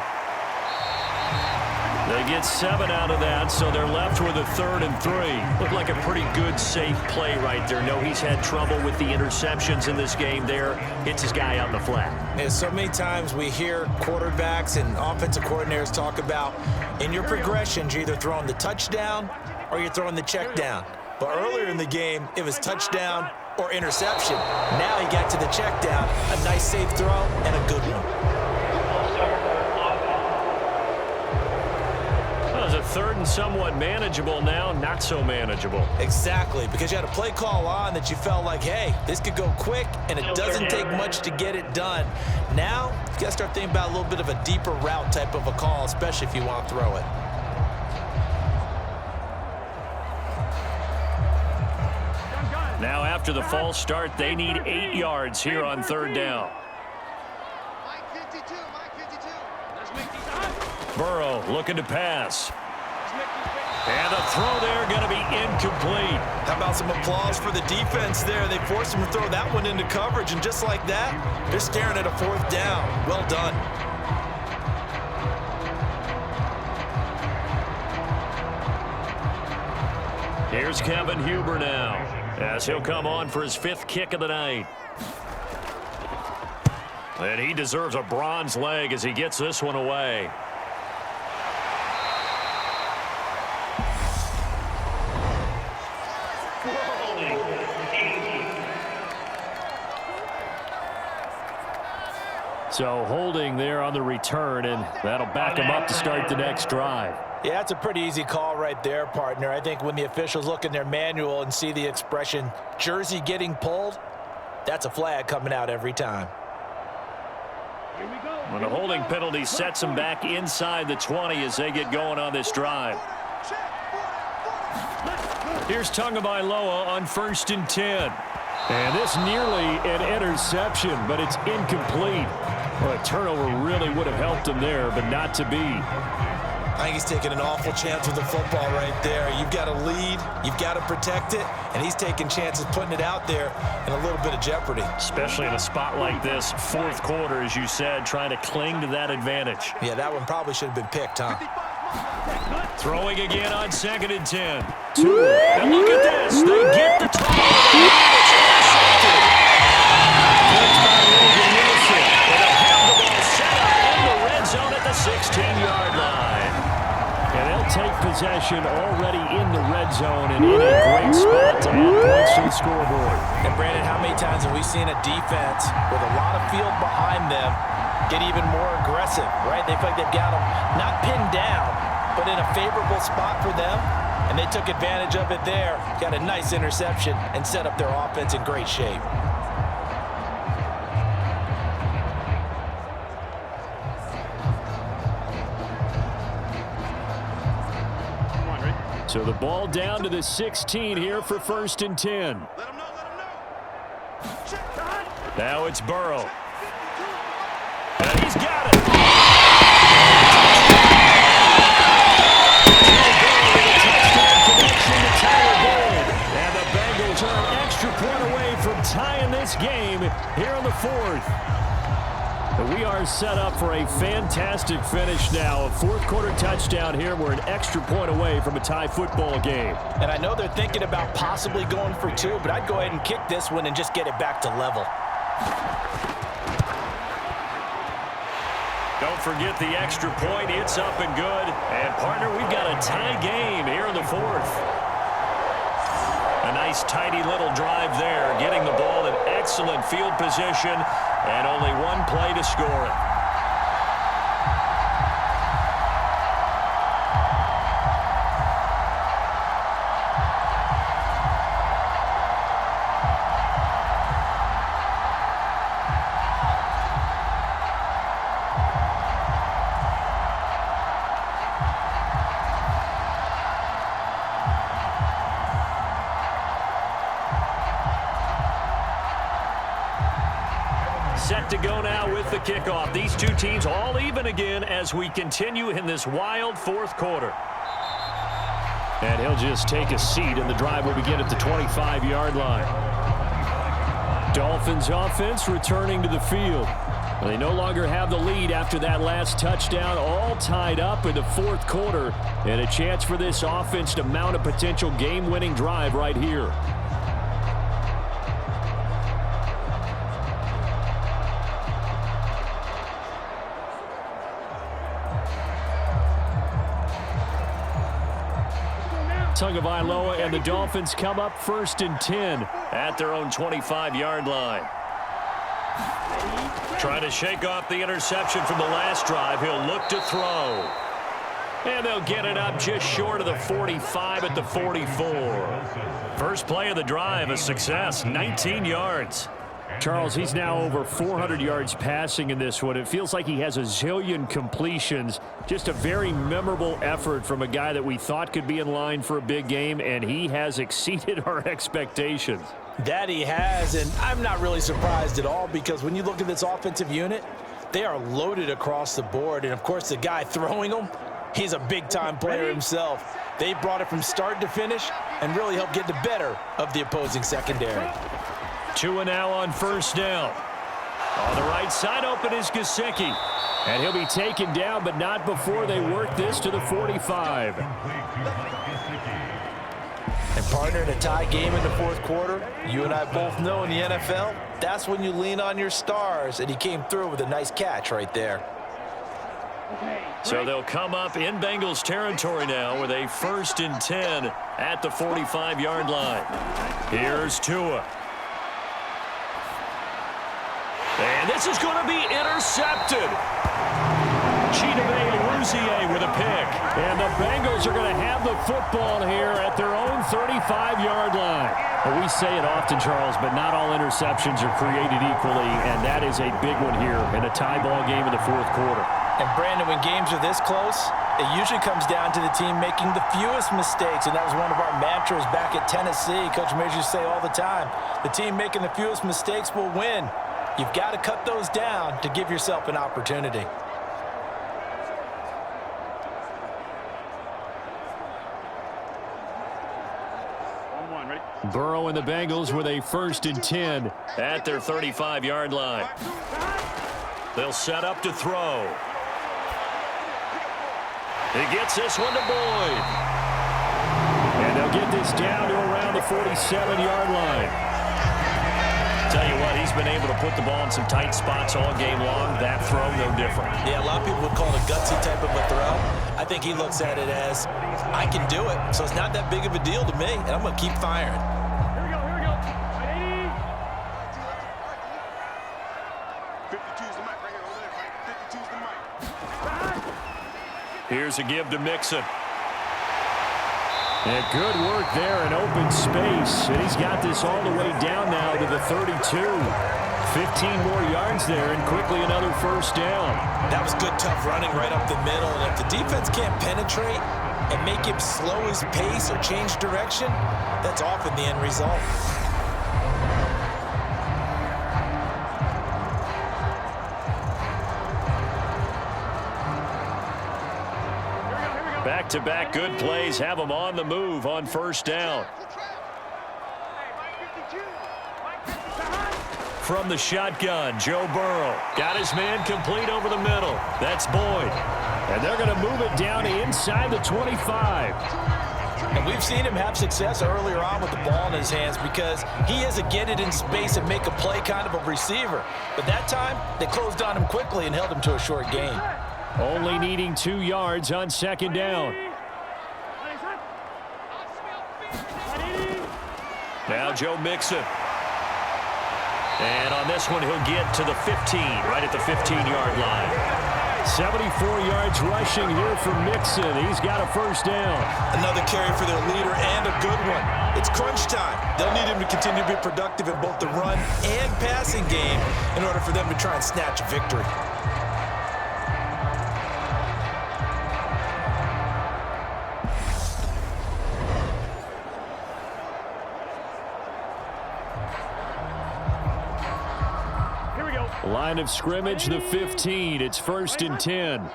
They get 7 out of that, so they're left with a 3rd and 3. Looked like a pretty good, safe play right there. No, he's had trouble with the interceptions in this game there. Hits his guy out in the flat. Yeah, so many times we hear quarterbacks and offensive coordinators talk about in your progressions, you're either throwing the touchdown or you're throwing the check down. But earlier in the game, it was touchdown or interception. Now he got to the check down, a nice safe throw and a good one. A 3rd and somewhat manageable, now not so manageable. Exactly, because you had a play call on that you felt like, hey, this could go quick, and it doesn't take much to get it done. Now, you got to start thinking about a little bit of a deeper route type of a call, especially if you want to throw it. Now after the false start, they need 8 yards here on 3rd down. Burrow looking to pass. And the throw there going to be incomplete. How about some applause for the defense there? They forced him to throw that one into coverage, and just like that, they're staring at a 4th down. Well done. Here's Kevin Huber now, as he'll come on for his 5th kick of the night. And he deserves a bronze leg as he gets this one away. So holding there on the return, and that'll back him up to start the next drive. Yeah, that's a pretty easy call right there, partner. I think when the officials look in their manual and see the expression jersey getting pulled, that's a flag coming out every time. When the holding penalty sets them back inside the 20 as they get going on this drive. Here's Tagovailoa on 1st and 10. And this nearly an interception, but it's incomplete. Well, a turnover really would have helped him there, but not to be. I think he's taking an awful chance with the football right there. You've got to lead, you've got to protect it, and he's taking chances putting it out there in a little bit of jeopardy. Especially in a spot like this, 4th quarter, as you said, trying to cling to that advantage. Yeah, that one probably should have been picked, huh? Throwing again on 2nd and 10. And look at this. They get the target. It's intercepted. Picked by Wilson. And they'll have the ball set up in the red zone at the 16-yard line. And they'll take possession already in the red zone and in a great spot to add points to the scoreboard. And Brandon, how many times have we seen a defense with a lot of field behind them get even more aggressive, right? They feel like they've got them not pinned down, but in a favorable spot for them, and they took advantage of it there. Got a nice interception and set up their offense in great shape. So the ball down to the 16 here for 1st and 10. Now it's Burrow. And he's got it. And the Bengals are an extra point away from tying this game here in the 4th. We are set up for a fantastic finish now. A 4th quarter touchdown here. We're an extra point away from a tie football game. And I know they're thinking about possibly going for 2, but I'd go ahead and kick this one and just get it back to level. Don't forget the extra point. It's up and good. And, partner, we've got a tie game here in the 4th. A nice, tidy little drive there, getting the ball in excellent field position, and only one play to score it. Set to go now with the kickoff. These two teams all even again as we continue in this wild 4th quarter. And he'll just take a seat, and the drive will begin at the 25-yard line. Dolphins offense returning to the field. They no longer have the lead after that last touchdown, all tied up in the 4th quarter, and a chance for this offense to mount a potential game-winning drive right here. Tagovailoa and the Dolphins come up 1st and 10 at their own 25-yard line. Trying to shake off the interception from the last drive. He'll look to throw. And they'll get it up just short of the 45 at the 44. First play of the drive, a success, 19 yards. Charles, he's now over 400 yards passing in this one. It feels like he has a zillion completions. Just a very memorable effort from a guy that we thought could be in line for a big game, and he has exceeded our expectations. That he has, and I'm not really surprised at all because when you look at this offensive unit, they are loaded across the board. And, of course, the guy throwing them, he's a big-time player himself. They brought it from start to finish and really helped get the better of the opposing secondary. Tua now on 1st down. On the right side open is Gesicki. And he'll be taken down, but not before they work this to the 45. And partner, in a tie game in the 4th quarter, you and I both know in the NFL, that's when you lean on your stars, and he came through with a nice catch right there. So they'll come up in Bengals territory now with a 1st and 10 at the 45-yard line. Here's Tua. And this is going to be intercepted. Chidobe Awuzie with a pick. And the Bengals football here at their own 35-yard line. Well, we say it often, Charles, but not all interceptions are created equally, and that is a big one here in a tie ball game in the fourth quarter. And, Brandon, when games are this close, it usually comes down to the team making the fewest mistakes, and that was one of our mantras back at Tennessee. Coach Major used to say all the time, the team making the fewest mistakes will win. You've got to cut those down to give yourself an opportunity. Burrow and the Bengals with a 1st and 10 at their 35-yard line. They'll set up to throw. He gets this one to Boyd. And they'll get this down to around the 47-yard line. Tell you what, he's been able to put the ball in some tight spots all game long. That throw, no different. Yeah, a lot of people would call it a gutsy type of a throw. I think he looks at it as, I can do it, so it's not that big of a deal to me, and I'm going to keep firing. Here we go, here we go. 52's the mic, right here, over there, Mike. 52's the mic. Here's a give to Mixon. And good work there in open space. And he's got this all the way down now to the 32. 15 more yards there and quickly another first down. That was good, tough running right up the middle. And if the defense can't penetrate and make him slow his pace or change direction, that's often the end result. Back-to-back good plays have them on the move on first down. From the shotgun, Joe Burrow got his man complete over the middle. That's Boyd. And they're going to move it down inside the 25. And we've seen him have success earlier on with the ball in his hands because he is a get it in space and make a play kind of a receiver. But that time, they closed on him quickly and held him to a short gain. Only needing 2 yards on second down. Now Joe Mixon. And on this one, he'll get to the 15, right at the 15-yard line. 74 yards rushing here for Mixon. He's got a first down. Another carry for their leader and a good one. It's crunch time. They'll need him to continue to be productive in both the run and passing game in order for them to try and snatch a victory. Line of scrimmage, the 15. It's 1st and 10.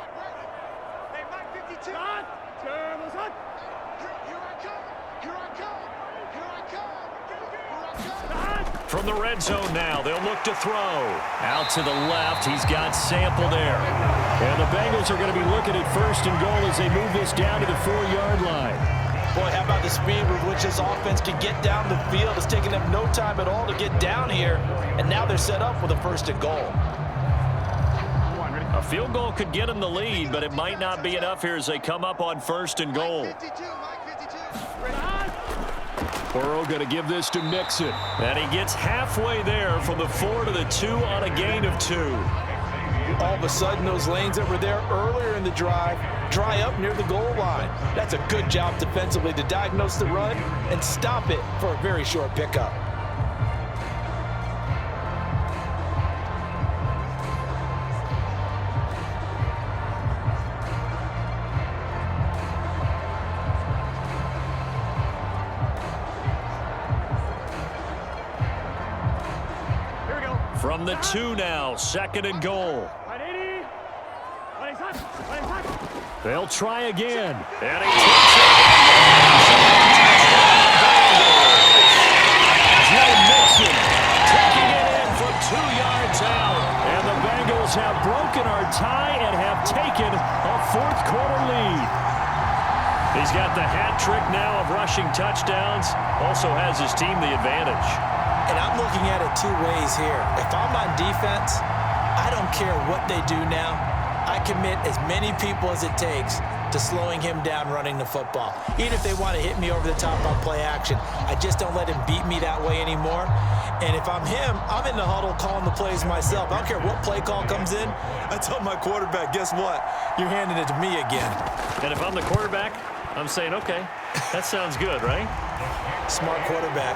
From the red zone now, they'll look to throw. Out to the left, he's got Sample there. And the Bengals are going to be looking at 1st and goal as they move this down to the 4-yard line. Boy, how about the speed with which this offense can get down the field? It's taken them no time at all to get down here, and now they're set up with a 1st and goal. A field goal could get them the lead, but it might not be enough here as they come up on 1st and goal. Burrow going to give this to Mixon, and he gets halfway there from the 4 to the 2 on a gain of 2. All of a sudden, those lanes that were there earlier in the drive dry up near the goal line. That's a good job defensively to diagnose the run and stop it for a very short pickup. From the 2 now, 2nd and goal. They'll try again. And he takes it. Joe Mixon taking it in from 2 yards out. And the Bengals have broken our tie and have taken a fourth-quarter lead. He's got the hat trick now of rushing touchdowns. Also has his team the advantage. And I'm looking at it 2 ways here. If I'm on defense, I don't care what they do now. I commit as many people as it takes to slowing him down running the football. Even if they want to hit me over the top on play action, I just don't let him beat me that way anymore. And if I'm him, I'm in the huddle calling the plays myself. I don't care what play call comes in. I tell my quarterback, guess what? You're handing it to me again. And if I'm the quarterback, I'm saying, okay, that sounds good, right? Smart quarterback.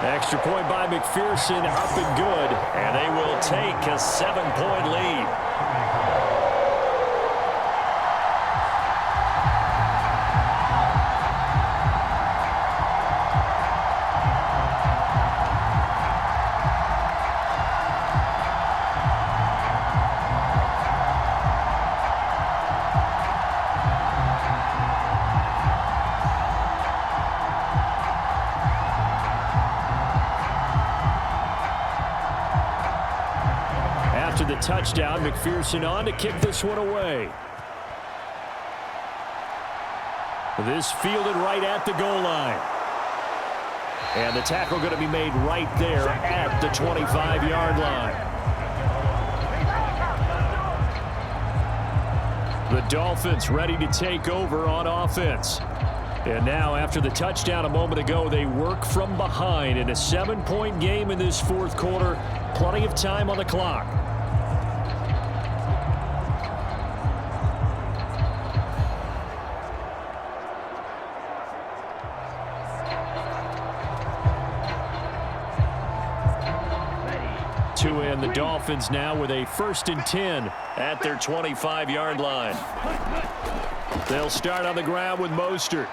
Extra point by McPherson, up and good. And they will take a 7-point lead. After the touchdown, McPherson on to kick this one away. This fielded right at the goal line. And the tackle going to be made right there at the 25-yard line. The Dolphins ready to take over on offense. And now, after the touchdown a moment ago, they work from behind in a 7-point game in this fourth quarter. Plenty of time on the clock. To end the Dolphins now with a 1st and 10 at their 25-yard line. They'll start on the ground with Mostert.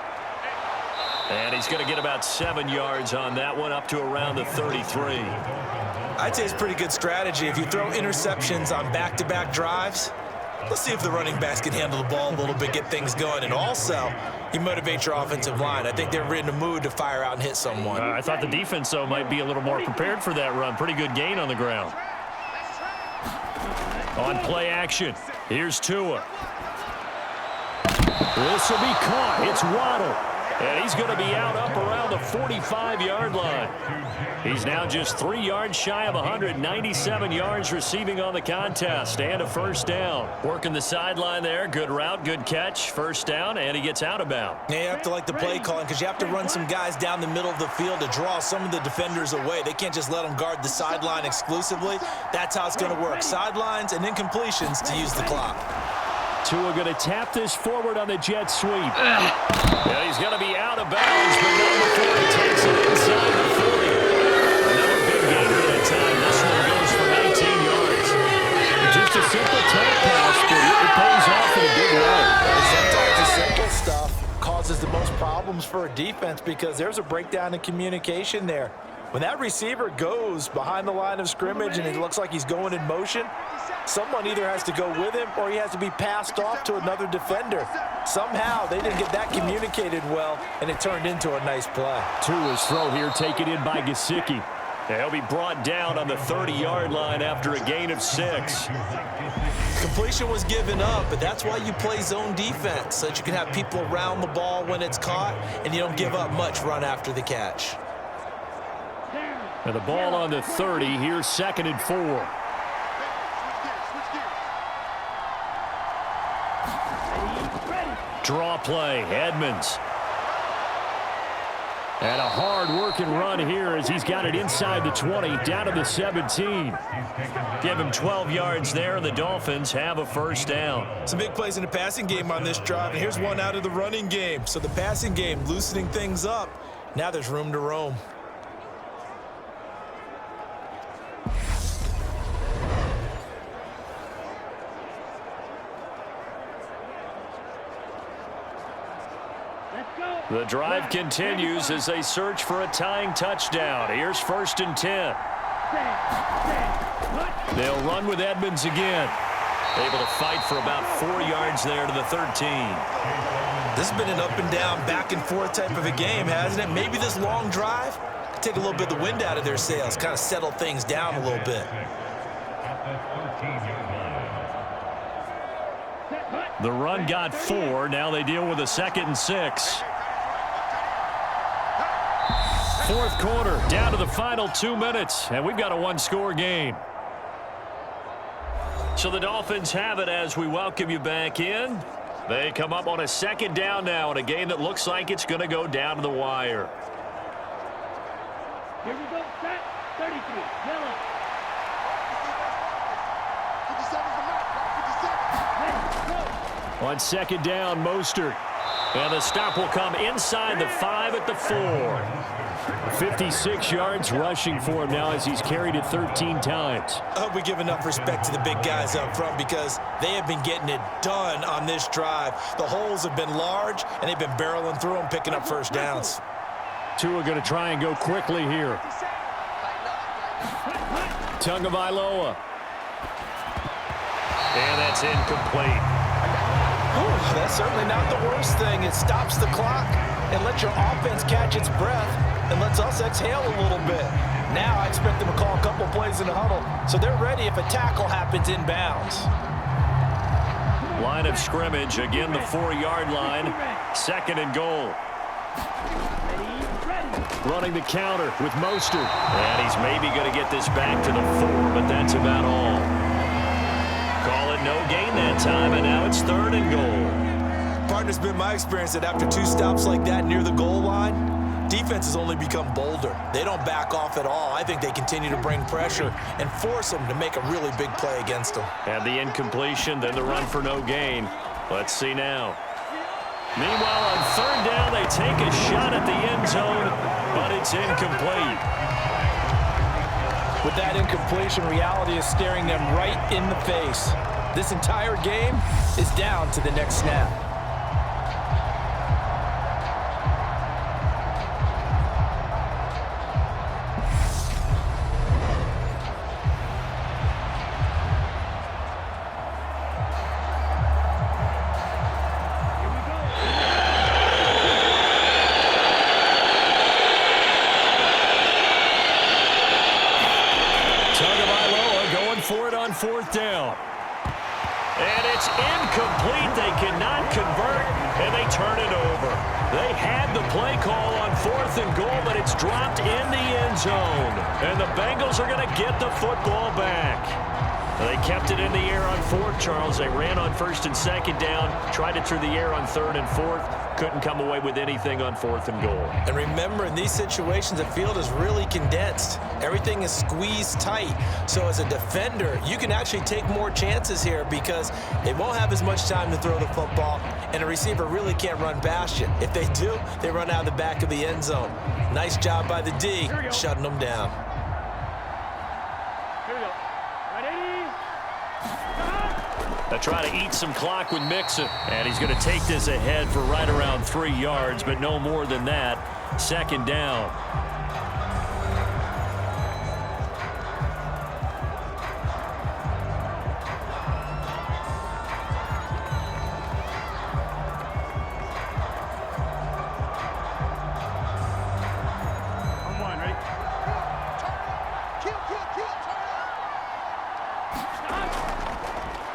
And he's going to get about 7 yards on that one, up to around the 33. I'd say it's pretty good strategy. If you throw interceptions on back-to-back drives, let's see if the running backs can handle the ball a little bit, get things going. And also, you motivate your offensive line. I think they're in the mood to fire out and hit someone. I thought the defense, though, might be a little more prepared for that run. Pretty good gain on the ground. On play action, here's Tua. This will be caught. It's Waddle. And he's going to be out up around the 45-yard line. He's now just 3 yards shy of 197 yards receiving on the contest, and a first down. Working the sideline there. Good route, good catch. First down, and he gets out of bounds. Yeah, you have to like the play calling because you have to run some guys down the middle of the field to draw some of the defenders away. They can't just let them guard the sideline exclusively. That's how it's going to work. Sidelines and incompletions to use the clock. Tua going to tap this forward on the jet sweep. Yeah, he's going to be out of bounds, but not before he takes it inside the 40. Another big gain at that time. This one goes for 19 yards. Just a simple tap pass, but it pays off in a big way. Sometimes the simple stuff causes the most problems for a defense because there's a breakdown in communication there. When that receiver goes behind the line of scrimmage and it looks like he's going in motion, someone either has to go with him or he has to be passed off to another defender. Somehow they didn't get that communicated well, and it turned into a nice play. Tua's throw here taken in by Gesicki. He'll be brought down on the 30-yard line after a gain of 6. Completion was given up, but that's why you play zone defense, so that you can have people around the ball when it's caught, and you don't give up much run after the catch. And the ball on the 30. Here's 2nd and 4. Draw play, Edmonds. And a hard-working run here as he's got it inside the 20, down to the 17. Give him 12 yards there, and the Dolphins have a first down. Some big plays in the passing game on this drive, and here's one out of the running game. So the passing game loosening things up. Now there's room to roam. The drive continues as they search for a tying touchdown. Here's 1st and 10. They'll run with Edmonds again. Able to fight for about 4 yards there to the 13. This has been an up and down, back and forth type of a game, hasn't it? Maybe this long drive could take a little bit of the wind out of their sails, kind of settle things down a little bit. The run got 4. Now they deal with a 2nd and 6. Fourth quarter, down to the final 2 minutes, and we've got a one-score game. So the Dolphins have it as we welcome you back in. They come up on a 2nd down now in a game that looks like it's going to go down to the wire. Here we go, set, 33, yellow. 57's the mark, 57. Ready, go. On 2nd down, Mostert. And the stop will come inside the 5 at the 4. 56 yards rushing for him now as he's carried it 13 times. I hope we give enough respect to the big guys up front because they have been getting it done on this drive. The holes have been large, and they've been barreling through them, picking up first downs. Tua going to try and go quickly here. Tagovailoa. And that's incomplete. Ooh, that's certainly not the worst thing. It stops the clock and lets your offense catch its breath and lets us exhale a little bit. Now I expect them to call a couple plays in the huddle so they're ready if a tackle happens inbounds. Line of scrimmage, again the 4-yard line. 2nd and goal. Running the counter with Mostert. And he's maybe going to get this back to the 4, but that's about all. Call it no gain that time, and now it's 3rd and goal. Partner, it's been my experience that after 2 stops like that near the goal line, defense has only become bolder. They don't back off at all. I think they continue to bring pressure and force them to make a really big play against them. And the incompletion, then the run for no gain. Let's see now. Meanwhile, on 3rd down, they take a shot at the end zone, but it's incomplete. With that incompletion, reality is staring them right in the face. This entire game is down to the next snap. For it on 4th down. And it's incomplete. They cannot convert, and they turn it over. They had the play call on 4th and goal, but it's dropped in the end zone. And the Bengals are going to get the football back. They kept it in the air on 4th, Charles. They ran on 1st and 2nd down, tried it through the air on 3rd and 4th. Couldn't come away with anything on 4th and goal. And remember, in these situations, the field is really condensed. Everything is squeezed tight. So as a defender, you can actually take more chances here because they won't have as much time to throw the football, and a receiver really can't run past you. If they do, they run out of the back of the end zone. Nice job by the D, shutting them down. They try to eat some clock with Mixon. And he's going to take this ahead for right around 3 yards, but no more than that. 2nd down.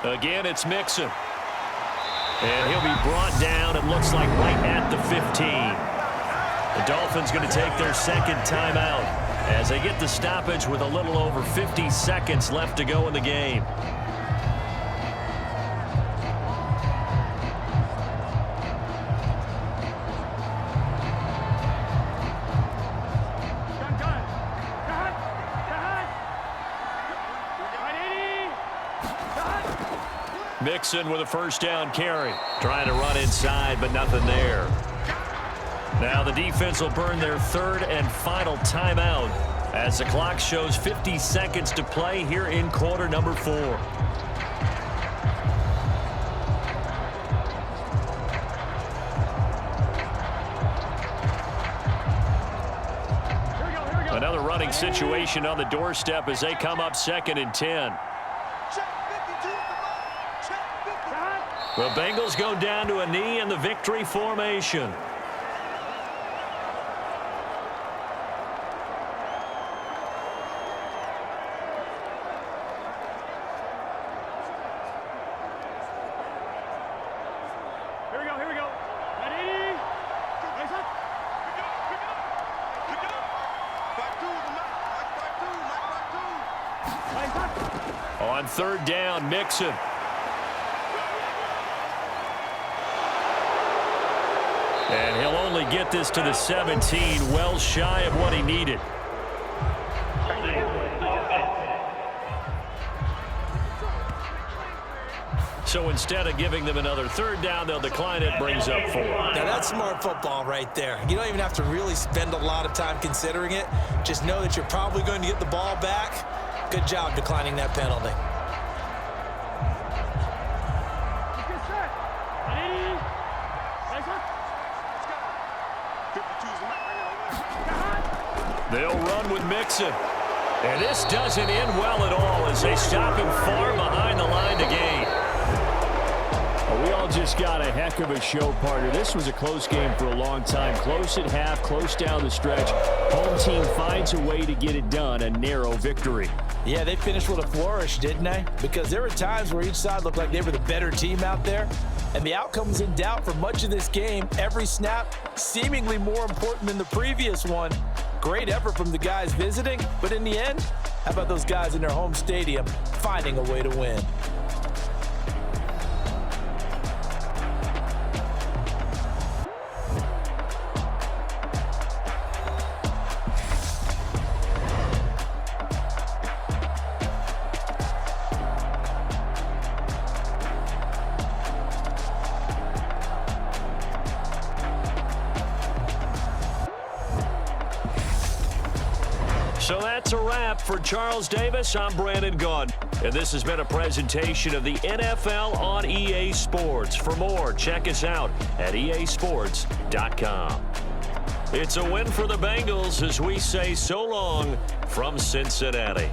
Again, it's Mixon. And he'll be brought down, it looks like, right at the 15. The Dolphins going to take their 2nd timeout as they get the stoppage with a little over 50 seconds left to go in the game. Mixon with a 1st down carry. Trying to run inside, but nothing there. Now the defense will burn their 3rd and final timeout as the clock shows 50 seconds to play here in quarter number 4. Another running situation on the doorstep as they come up 2nd and 10. The Bengals go down to a knee in the victory formation. Here we go. Ready? On 3rd down, Mixon. And he'll only get this to the 17, well shy of what he needed. So instead of giving them another third down, they'll decline it, brings up 4. Now, that's smart football right there. You don't even have to really spend a lot of time considering it. Just know that you're probably going to get the ball back. Good job declining that penalty. Get set. 180. Nice one. They'll run with Mixon. And this doesn't end well at all as they stop him far behind the line to gain. Well, we all just got a heck of a show, partner. This was a close game for a long time. Close at half, close down the stretch. Home team finds a way to get it done, a narrow victory. Yeah, they finished with a flourish, didn't they? Because there were times where each side looked like they were the better team out there. And the outcome was in doubt for much of this game. Every snap seemingly more important than the previous one. Great effort from the guys visiting, but in the end, how about those guys in their home stadium finding a way to win? So that's a wrap for Charles Davis. I'm Brandon Gunn. And this has been a presentation of the NFL on EA Sports. For more, check us out at easports.com. It's a win for the Bengals as we say so long from Cincinnati.